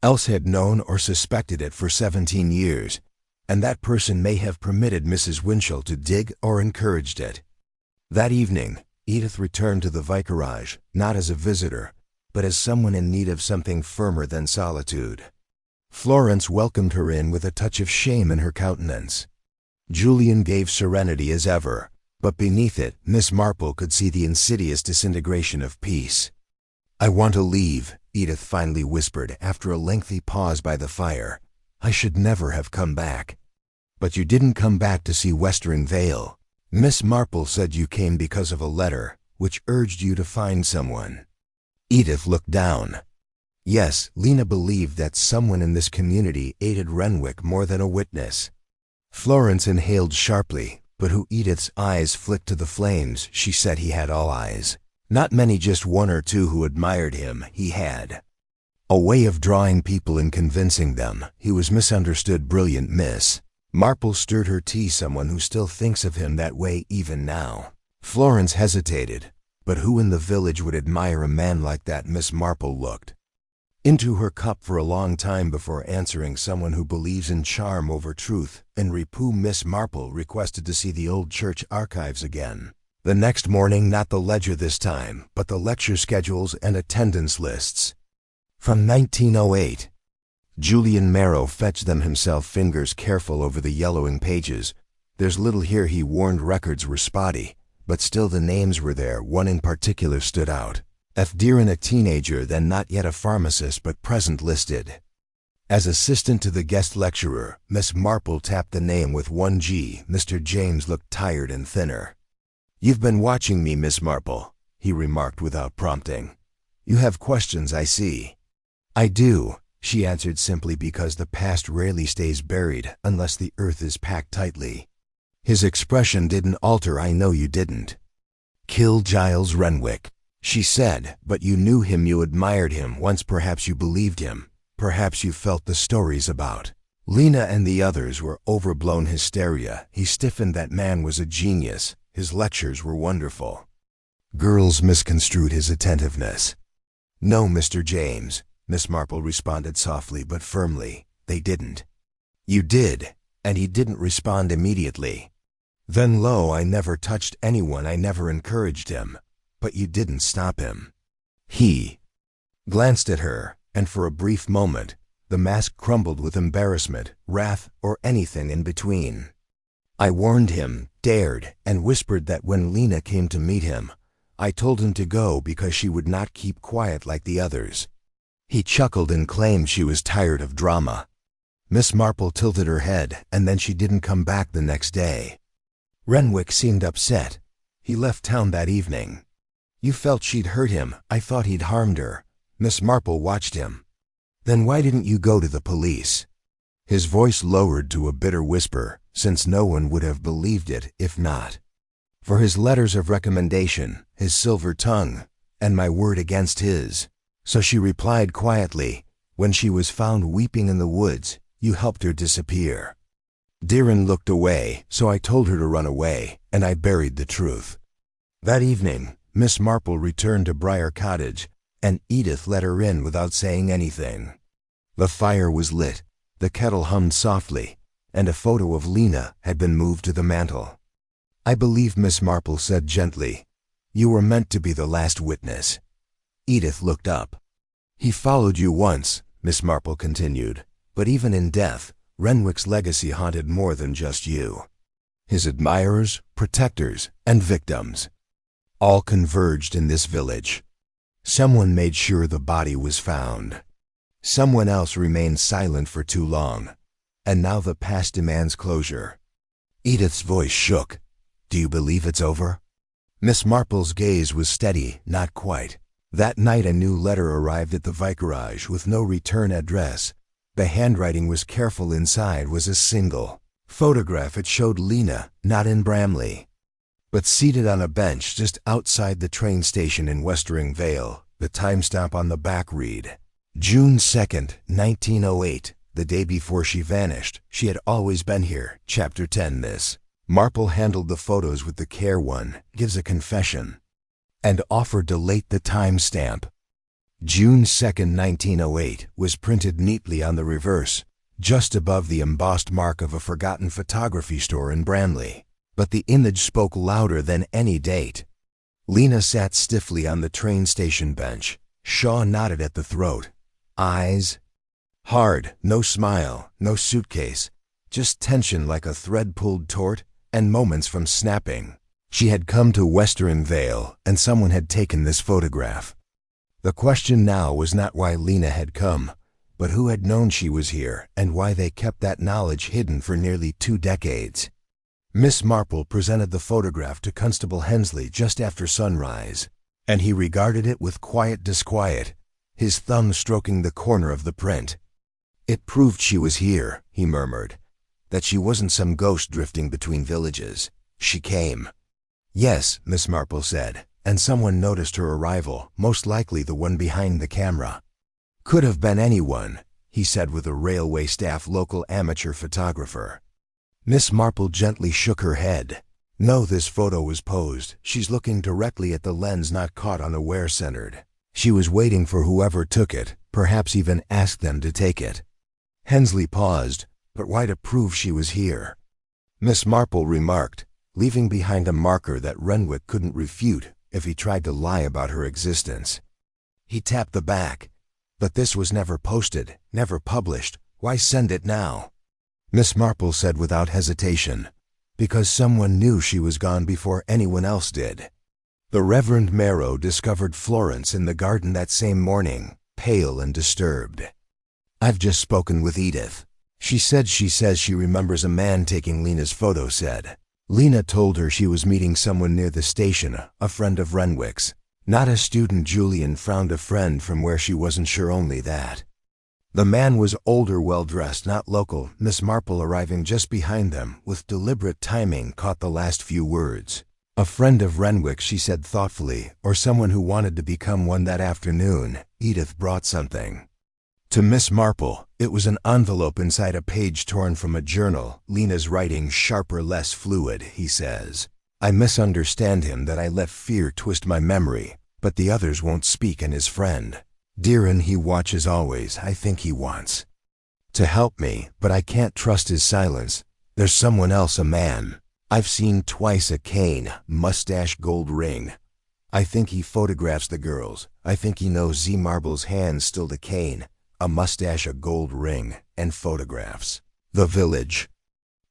else had known or suspected it for 17 years, and that person may have permitted Mrs. Winchell to dig or encouraged it. That evening, Edith returned to the vicarage, not as a visitor, but as someone in need of something firmer than solitude. Florence welcomed her in with a touch of shame in her countenance. Julian gave serenity as ever, but beneath it, Miss Marple could see the insidious disintegration of peace. "I want to leave," Edith finally whispered after a lengthy pause by the fire. "I should never have come back." "But you didn't come back to see Westering Vale. Miss Marple said you came because of a letter, which urged you to find someone." Edith looked down. Yes, Lena believed that someone in this community aided Renwick more than a witness. Florence inhaled sharply, but who? Edith's eyes flicked to the flames. She said he had all eyes. Not many, just one or two who admired him. He had a way of drawing people and convincing them. He was misunderstood. Brilliant. Miss Marple stirred her tea. Someone who still thinks of him that way even now. Florence hesitated. But who in the village would admire a man like that? Miss Marple looked into her cup for a long time before answering. "Someone who believes in charm over truth and repose." Miss Marple requested to see the old church archives again. The next morning, not the ledger this time, but the lecture schedules and attendance lists. From 1908. Julian Marrow fetched them himself, fingers careful over the yellowing pages. "There's little here," he warned. Records were spotty, but still the names were there. One in particular stood out. F. Deeren, a teenager, then not yet a pharmacist but present listed as assistant to the guest lecturer. Miss Marple tapped the name with one G. Mr. James looked tired and thinner. "You've been watching me, Miss Marple," he remarked without prompting. "You have questions, I see." "I do," she answered simply, "because the past rarely stays buried unless the earth is packed tightly." His expression didn't alter. "I know you didn't kill Giles Renwick," she said, "but you knew him, you admired him once, perhaps you believed him, perhaps you felt the stories about Lena and the others were overblown hysteria." He stiffened. "That man was a genius. His lectures were wonderful." Girls misconstrued his attentiveness. "No, Mr. James," Miss Marple responded softly but firmly, "they didn't." "You did, and he didn't respond immediately. Then lo, I never touched anyone, I never encouraged him. But you didn't stop him." He glanced at her, and for a brief moment, the mask crumbled with embarrassment, wrath, or anything in between. "I warned him, dared, and whispered that when Lena came to meet him, I told him to go because she would not keep quiet like the others." He chuckled and claimed she was tired of drama. Miss Marple tilted her head, and then she didn't come back the next day. "Renwick seemed upset. He left town that evening." "You felt she'd hurt him. I thought he'd harmed her." Miss Marple watched him. "Then why didn't you go to the police?" His voice lowered to a bitter whisper, since no one would have believed it if not for his letters of recommendation, his silver tongue, and my word against his. So she replied quietly, "When she was found weeping in the woods, you helped her disappear." Deeren looked away, so I told her to run away, and I buried the truth. That evening, Miss Marple returned to Briar Cottage, and Edith let her in without saying anything. The fire was lit, the kettle hummed softly, and a photo of Lena had been moved to the mantel. "I believe," Miss Marple said gently, "you were meant to be the last witness." Edith looked up. "He followed you once," Miss Marple continued, "but even in death, Renwick's legacy haunted more than just you. His admirers, protectors, and victims all converged in this village. Someone made sure the body was found. Someone else remained silent for too long, and now the past demands closure." Edith's voice shook. "Do you believe it's over?" Miss Marple's gaze was steady, not quite. That night a new letter arrived at the vicarage with no return address. The handwriting was careful. Inside was a single photograph. It showed Lena, not in Bramley, but seated on a bench just outside the train station in Westering Vale. The timestamp on the back read, June 2nd, 1908, the day before she vanished. She had always been here. Chapter 10. Miss Marple handled the photos with the care one gives a confession, and offered to late the timestamp. June 2nd, 1908 was printed neatly on the reverse, just above the embossed mark of a forgotten photography store in Bramley. But the image spoke louder than any date. Lena sat stiffly on the train station bench, shawl knotted at the throat, eyes hard, no smile, no suitcase, just tension like a thread-pulled taut, and moments from snapping. She had come to Westering Vale, and someone had taken this photograph. The question now was not why Lena had come, but who had known she was here, and why they kept that knowledge hidden for nearly 2 decades. Miss Marple presented the photograph to Constable Hensley just after sunrise, and he regarded it with quiet disquiet, his thumb stroking the corner of the print. "It proved she was here," he murmured, "that she wasn't some ghost drifting between villages. She came." "Yes," Miss Marple said, "and someone noticed her arrival, most likely the one behind the camera." "Could have been anyone," he said with a railway staff local amateur photographer. Miss Marple gently shook her head. "No, this photo was posed. She's looking directly at the lens, not caught unaware-centered. She was waiting for whoever took it, perhaps even asked them to take it." Hensley paused. "But why to prove she was here?" Miss Marple remarked, leaving behind a marker that Renwick couldn't refute if he tried to lie about her existence. He tapped the back. "But this was never posted, never published. Why send it now?" Miss Marple said without hesitation, "Because someone knew she was gone before anyone else did." The Reverend Marrow discovered Florence in the garden that same morning, pale and disturbed. "I've just spoken with Edith. She says she remembers a man taking Lena's photo," said. "Lena told her she was meeting someone near the station, a friend of Renwick's. Not a student." Julian frowned. "A friend from where she wasn't sure, only that." The man was older, well-dressed, not local. Miss Marple, arriving just behind them, with deliberate timing, caught the last few words. "A friend of Renwick," she said thoughtfully, "or someone who wanted to become one that afternoon. Edith brought something." To Miss Marple, it was an envelope inside a page torn from a journal. "Lena's writing sharper, less fluid," he says. "I misunderstand him, that I let fear twist my memory, but the others won't speak, and his friend Deeren, he watches always. I think he wants to help me, but I can't trust his silence. There's someone else, a man I've seen twice, a cane, mustache, gold ring. I think he photographs the girls. I think he knows Z. Marble's hands still the cane, a mustache, a gold ring, and photographs." The village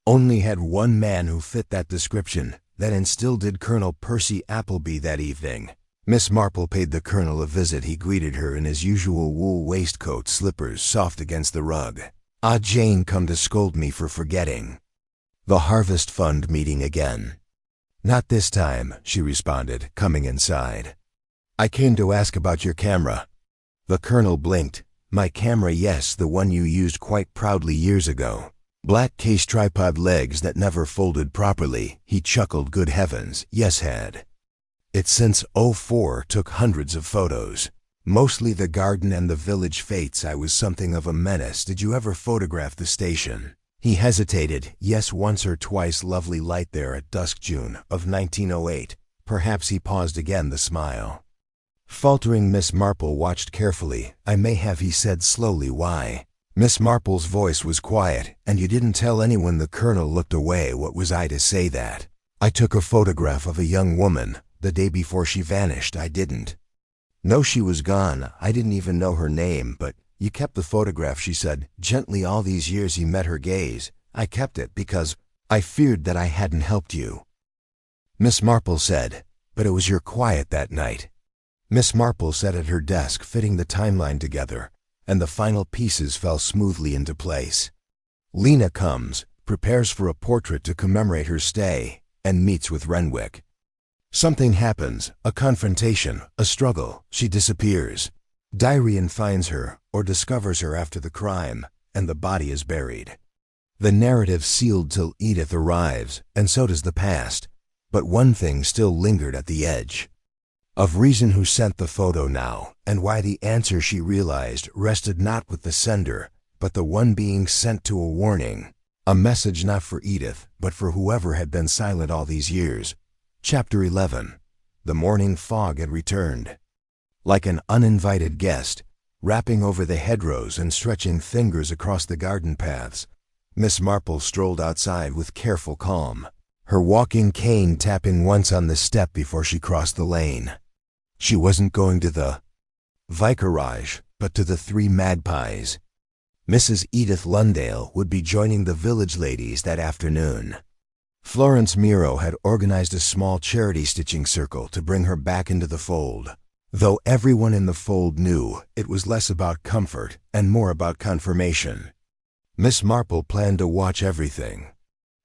only had one man who fit that description. That and still did Colonel Percy Appleby that evening. Miss Marple paid the colonel a visit. He greeted her in his usual wool waistcoat, slippers soft against the rug. "Ah, Jane come to scold me for forgetting." The Harvest Fund meeting again. "Not this time," she responded, coming inside. "I came to ask about your camera." The colonel blinked. "My camera? Yes, the one you used quite proudly years ago. Black case tripod legs that never folded properly. He chuckled, good heavens, yes had. It since '04 took hundreds of photos. Mostly the garden and the village fetes. I was something of a menace. Did you ever photograph the station? He hesitated. Yes, once or twice. Lovely light there at dusk, June of 1908. Perhaps he paused again, the smile. Faltering, Miss Marple watched carefully. I may have, he said slowly. Why? Miss Marple's voice was quiet. And you didn't tell anyone? The colonel looked away. What was I to say that? I took a photograph of a young woman the day before she vanished. I didn't know she was gone. I didn't even know her name, but you kept the photograph, she said gently. All these years. He met her gaze. I kept it because I feared that I hadn't helped you, Miss Marple said. But it was your quiet that night. Miss Marple sat at her desk, fitting the timeline together, and the final pieces fell smoothly into place. Lena comes, prepares for a portrait to commemorate her stay, and meets with Renwick. Something happens, a confrontation, a struggle. She disappears. Darian finds her, or discovers her after the crime, and the body is buried. The narrative sealed till Edith arrives, and so does the past. But one thing still lingered at the edge of reason. Who sent the photo now, and why? The answer, she realized, rested not with the sender, but the one being sent to. A warning, a message not for Edith, but for whoever had been silent all these years. Chapter 11. The morning fog had returned. Like an uninvited guest, rapping over the hedgerows and stretching fingers across the garden paths, Miss Marple strolled outside with careful calm, her walking cane tapping once on the step before she crossed the lane. She wasn't going to the vicarage, but to the Three Magpies. Mrs. Edith Lundale would be joining the village ladies that afternoon. Florence Miro had organized a small charity stitching circle to bring her back into the fold, though everyone in the fold knew it was less about comfort and more about confirmation. Miss Marple planned to watch everything.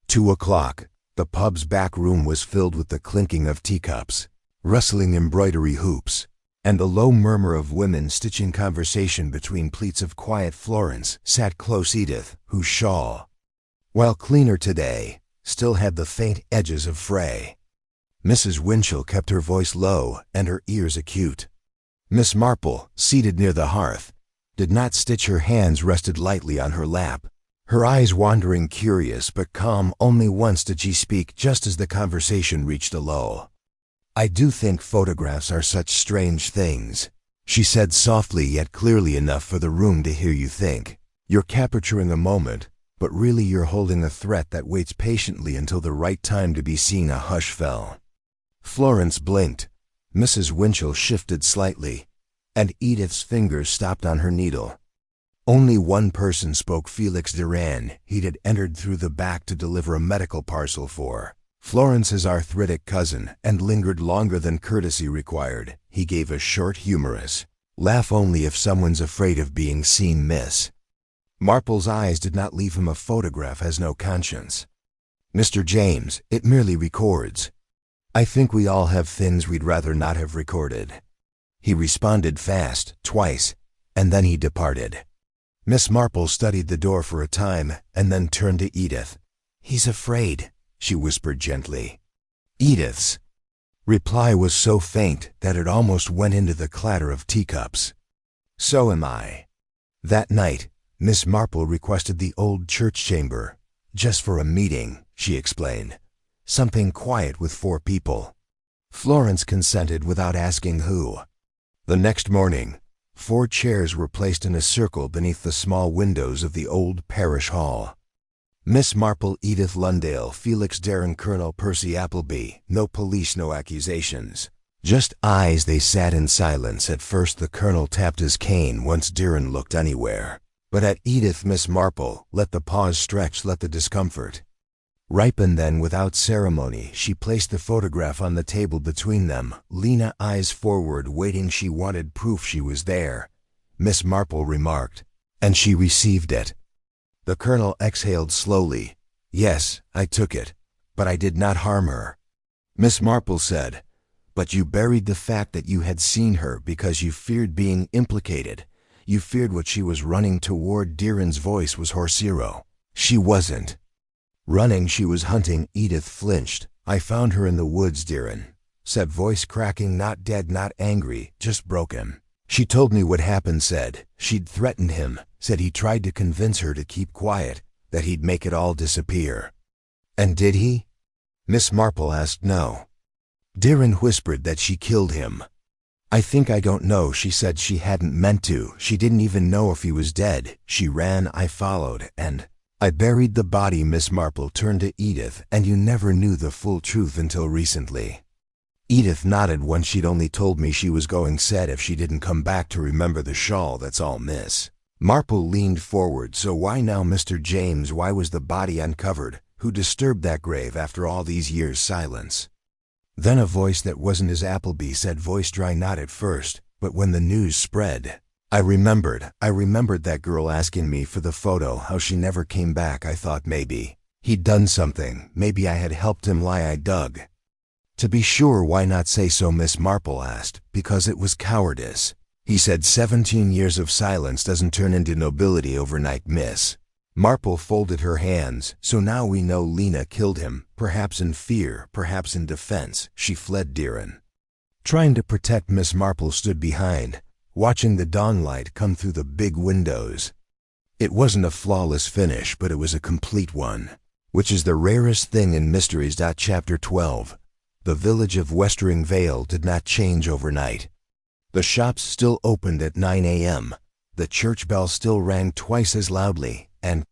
2 o'clock, the pub's back room was filled with the clinking of teacups, rustling embroidery hoops, and the low murmur of women stitching. Conversation between pleats of quiet. Florence sat close. Edith, whose shawl, while cleaner today, still had the faint edges of fray. Mrs. Winchell kept her voice low and her ears acute. Miss Marple, seated near the hearth, did not stitch. Her hands rested lightly on her lap, her eyes wandering, curious but calm. Only once did she speak, just as the conversation reached a lull. I do think photographs are such strange things, she said softly yet clearly enough for the room to hear. You think you're capturing a moment, but really you're holding a threat that waits patiently until the right time to be seen. A hush fell. Florence blinked. Mrs. Winchell shifted slightly, and Edith's fingers stopped on her needle. Only one person spoke, Felix Duran. He had entered through the back to deliver a medical parcel for Florence's arthritic cousin, and lingered longer than courtesy required. He gave a short, humorous laugh. Only if someone's afraid of being seen, Miss Marple's eyes did not leave him. A photograph has no conscience, Mr. James. It merely records. I think we all have things we'd rather not have recorded. He responded fast, twice, and then he departed. Miss Marple studied the door for a time, and then turned to Edith. He's afraid, she whispered gently. Edith's reply was so faint that it almost went into the clatter of teacups. So am I. That night, Miss Marple requested the old church chamber, just for a meeting, she explained. Something quiet with 4 people. Florence consented without asking who. The next morning, 4 chairs were placed in a circle beneath the small windows of the old parish hall. Miss Marple, Edith Lundale, Felix Darren, Colonel Percy Appleby. No police, no accusations. Just eyes. They sat in silence. At first the colonel tapped his cane once Darren looked anywhere. But at Edith, Miss Marple let the pause stretch, let the discomfort ripen. Then, without ceremony, she placed the photograph on the table between them. Lena, eyes forward, waiting. She wanted proof she was there. Miss Marple remarked, and she received it. The colonel exhaled slowly. Yes, I took it, but I did not harm her. Miss Marple said, but you buried the fact that you had seen her because you feared being implicated. You feared what she was running toward. Darren's voice was hoarse. She wasn't running, she was hunting. Edith flinched. I found her in the woods, Darren, said voice cracking, not dead, not angry, just broken. She told me what happened, said she'd threatened him, said he tried to convince her to keep quiet, that he'd make it all disappear. And did he? Miss Marple asked. No. Darren whispered that she killed him. I don't know, she said she hadn't meant to. She didn't even know if he was dead. She ran, I followed, and I buried the body. Miss Marple turned to Edith. And you never knew the full truth until recently? Edith nodded. Once she'd only told me she was going, said if she didn't come back to remember the shawl, that's all. Miss Marple leaned forward. So why now, Mr. James? Why was the body uncovered? Who disturbed that grave after all these years? Silence. Then a voice that wasn't his. Appleby said, voice dry, not at first, but when the news spread, I remembered that girl asking me for the photo, how she never came back. I thought maybe he'd done something, maybe I had helped him lie. I dug to be sure. Why not say so? Miss Marple asked. Because it was cowardice, he said. 17 years of silence doesn't turn into nobility overnight. Miss Marple folded her hands. So now we know Lena killed him, perhaps in fear, perhaps in defense. She fled. Darren, trying to protect. Miss Marple stood behind, watching the dawnlight come through the big windows. It wasn't a flawless finish, but it was a complete one, which is the rarest thing in mysteries. Chapter 12. The village of Westering Vale did not change overnight. The shops still opened at 9 a.m., the church bell still rang twice as loudly, and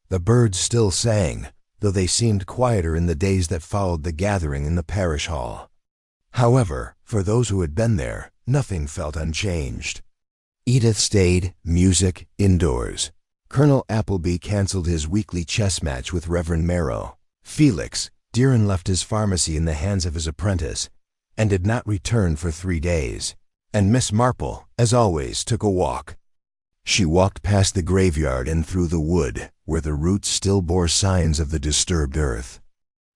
the birds still sang, though they seemed quieter in the days that followed the gathering in the parish hall. However, for those who had been there, nothing felt unchanged. Edith stayed, music, indoors. Colonel Appleby canceled his weekly chess match with Reverend Marrow. Felix, Darren left his pharmacy in the hands of his apprentice, and did not return for 3 days. And Miss Marple, as always, took a walk. She walked past the graveyard and through the wood, where the roots still bore signs of the disturbed earth.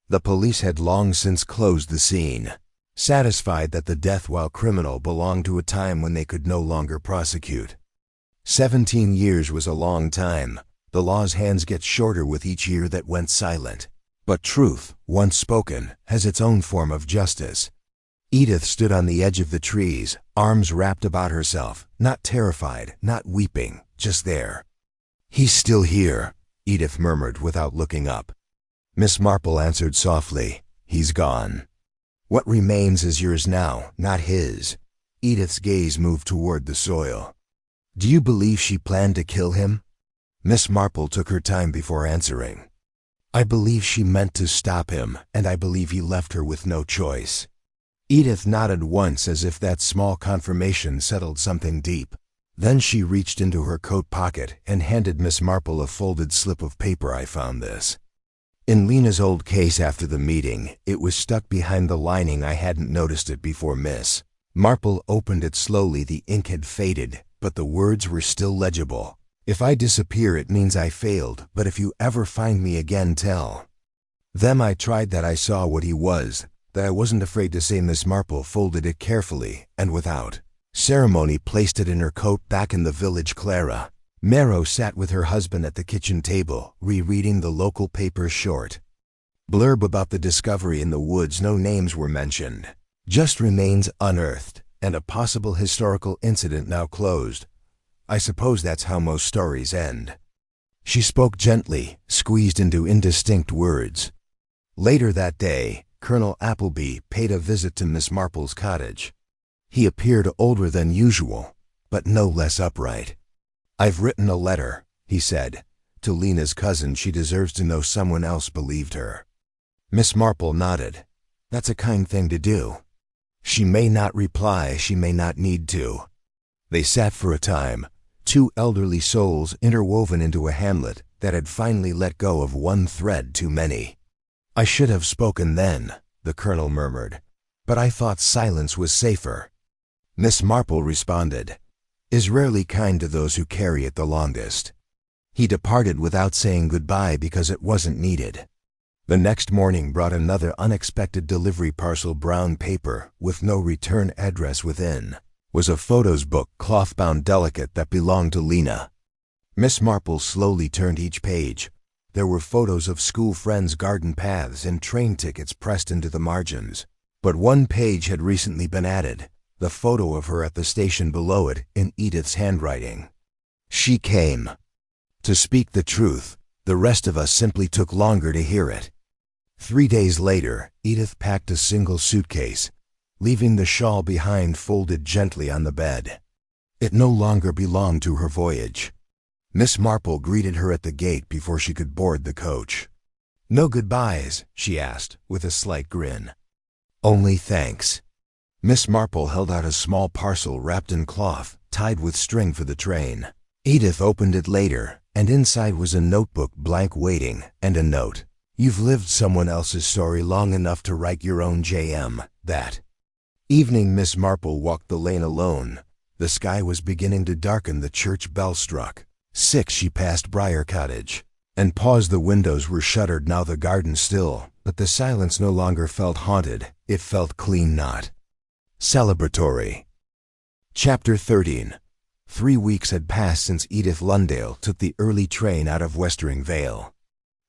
The police had long since closed the scene, satisfied that the death, while criminal, belonged to a time when they could no longer prosecute. 17 years was a long time. The law's hands get shorter with each year that went silent. But truth, once spoken, has its own form of justice. Edith stood on the edge of the trees, arms wrapped about herself, not terrified, not weeping, just there. He's still here, Edith murmured without looking up. Miss Marple answered softly, he's gone. What remains is yours now, not his. Edith's gaze moved toward the soil. Do you believe she planned to kill him? Miss Marple took her time before answering. I believe she meant to stop him, and I believe he left her with no choice. Edith nodded once, as if that small confirmation settled something deep. Then she reached into her coat pocket and handed Miss Marple a folded slip of paper. I found this in Lena's old case after the meeting. It was stuck behind the lining. I hadn't noticed it before. Miss Marple opened it slowly. The ink had faded, but the words were still legible. If I disappear, it means I failed, but if you ever find me again, tell them I tried, that I saw what he was, that I wasn't afraid to say. Miss Marple folded it carefully and without ceremony placed it in her coat. Back in the village, Clara Marrow sat with her husband at the kitchen table, rereading the local paper's short blurb about the discovery in the woods. No names were mentioned, just remains unearthed and a possible historical incident now closed. I suppose that's how most stories end. She spoke gently, squeezed into indistinct words. Later that day, Colonel Appleby paid a visit to Miss Marple's cottage. He appeared older than usual, but no less upright. I've written a letter, he said, to Lena's cousin. She deserves to know someone else believed her. Miss Marple nodded. That's a kind thing to do. She may not reply, she may not need to. They sat for a time, two elderly souls interwoven into a hamlet that had finally let go of one thread too many. I should have spoken then, the colonel murmured, but I thought silence was safer. Miss Marple responded, is rarely kind to those who carry it the longest. He departed without saying goodbye because it wasn't needed. The next morning brought another unexpected delivery parcel. Brown paper with no return address within was a photos book, cloth-bound, delicate, that belonged to Lena. Miss Marple slowly turned each page, There were photos of school friends' garden paths and train tickets pressed into the margins. But one page had recently been added, the photo of her at the station below it in Edith's handwriting. She came. To speak the truth, the rest of us simply took longer to hear it. 3 days later, Edith packed a single suitcase, leaving the shawl behind folded gently on the bed. It no longer belonged to her voyage. Miss Marple greeted her at the gate before she could board the coach. "No goodbyes?" she asked, with a slight grin. "Only thanks." Miss Marple held out a small parcel wrapped in cloth, tied with string for the train. Edith opened it later, and inside was a notebook blank waiting, and a note. "You've lived someone else's story long enough to write your own JM, that." Evening. Miss Marple walked the lane alone. The sky was beginning to darken. The church bell struck 6. She passed Briar Cottage and paused. The windows were shuttered now, the garden still, but the silence no longer felt haunted. It felt clean, not celebratory. Chapter 13. 3 weeks had passed since Edith Lundale took the early train out of Westering Vale.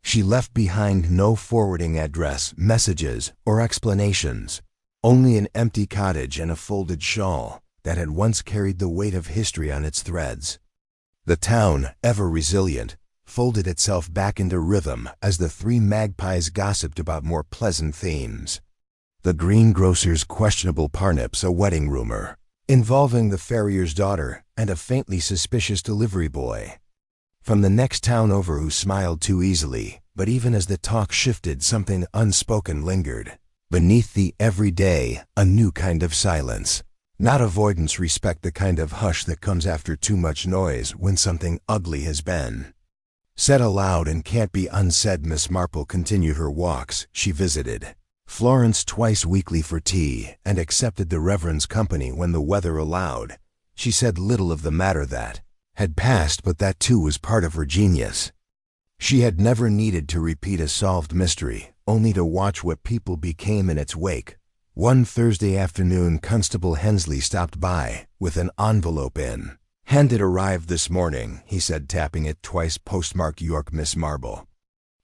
She left behind no forwarding address, messages, or explanations, only an empty cottage and a folded shawl that had once carried the weight of history on its threads. The town, ever resilient, folded itself back into rhythm as the 3 magpies gossiped about more pleasant themes. The greengrocer's questionable parnips, a wedding rumor involving the farrier's daughter and a faintly suspicious delivery boy from the next town over who smiled too easily, but even as the talk shifted, something unspoken lingered. Beneath the everyday, a new kind of silence. Not avoidance, respect, the kind of hush that comes after too much noise when something ugly has been said aloud and can't be unsaid. Miss Marple continued her walks. She visited Florence twice weekly for tea and accepted the Reverend's company when the weather allowed. She said little of the matter that had passed, but that too was part of her genius. She had never needed to repeat a solved mystery, only to watch what people became in its wake. One Thursday afternoon, Constable Hensley stopped by with an envelope in hand. "It arrived this morning," he said, tapping it twice. "Postmark York." Miss Marple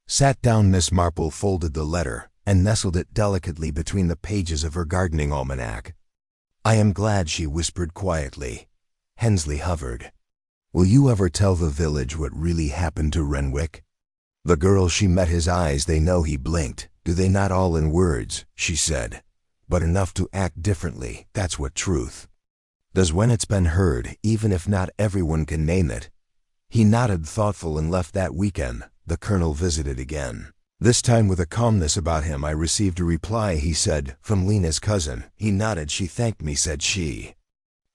sat down. Miss Marple folded the letter and nestled it delicately between the pages of her gardening almanac. "I am glad," she whispered quietly. Hensley hovered. "Will you ever tell the village what really happened to Renwick?" The girl, she met his eyes. "They know." He blinked. "Do they not all in words?" she said. "But enough to act differently. That's what truth does when it's been heard, even if not everyone can name it." He nodded, thoughtful, and left. That weekend, the colonel visited again. This time with a calmness about him. "I received a reply," he said, "from Lena's cousin." He nodded. "She thanked me, said she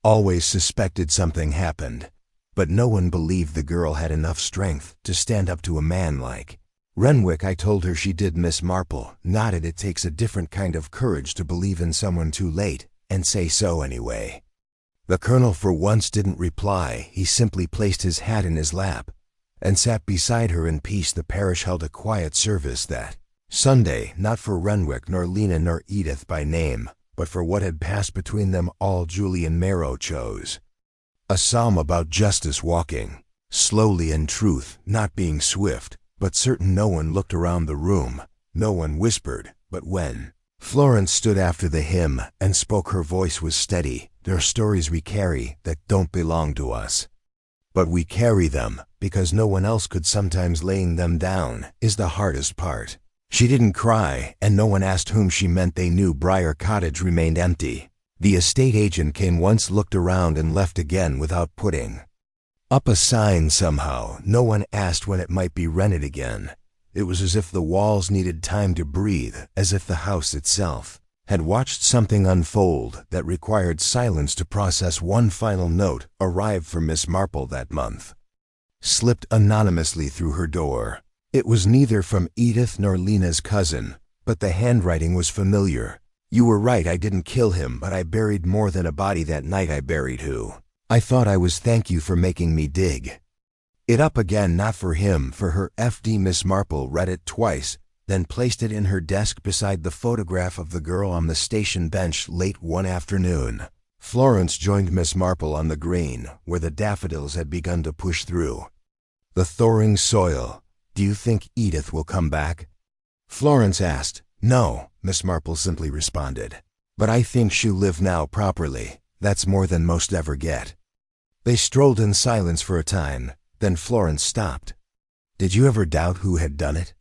always suspected something happened, but no one believed the girl had enough strength to stand up to a man like Renwick. I told her." She did. Miss Marple nodded. "It takes a different kind of courage to believe in someone too late and say so anyway." The colonel for once didn't reply. He simply placed his hat in his lap and sat beside her in peace. The parish held a quiet service that Sunday, not for Renwick nor Lena nor Edith by name, but for what had passed between them all. Julian Marrow chose a psalm about justice, walking slowly in truth, not being swift but certain. No one looked around the room, no one whispered, but when Florence stood after the hymn and spoke, her voice was steady. "There are stories we carry that don't belong to us, but we carry them because no one else could. Sometimes laying them down is the hardest part." She didn't cry, and no one asked whom she meant. They knew. Briar Cottage remained empty. The estate agent came once, looked around, and left again without putting up a sign. Somehow, no one asked when it might be rented again. It was as if the walls needed time to breathe, as if the house itself had watched something unfold that required silence to process. One final note arrived for Miss Marple that month, slipped anonymously through her door. It was neither from Edith nor Lena's cousin, but the handwriting was familiar. "You were right, I didn't kill him, but I buried more than a body that night. I buried who I thought I was. Thank you for making me dig it up again. Not for him, for her. FD." Miss Marple read it twice, then placed it in her desk beside the photograph of the girl on the station bench. Late one afternoon, Florence joined Miss Marple on the green, where the daffodils had begun to push through the thawing soil. Do you think Edith will come back? Florence asked. No, Miss Marple simply responded. But I think she'll live now properly. That's more than most ever get. They strolled in silence for a time, then Florence stopped. Did you ever doubt who had done it?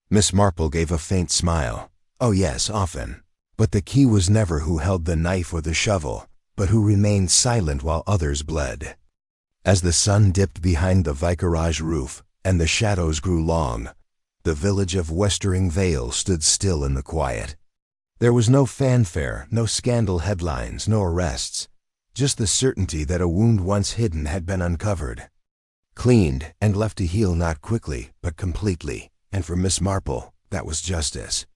Miss Marple gave a faint smile. Oh yes, often. But the key was never who held the knife or the shovel, but who remained silent while others bled. As the sun dipped behind the vicarage roof and the shadows grew long, the village of Westering Vale stood still in the quiet. There was no fanfare, no scandal headlines, no arrests, just the certainty that a wound once hidden had been uncovered, cleaned, and left to heal not quickly, but completely, and for Miss Marple, that was justice.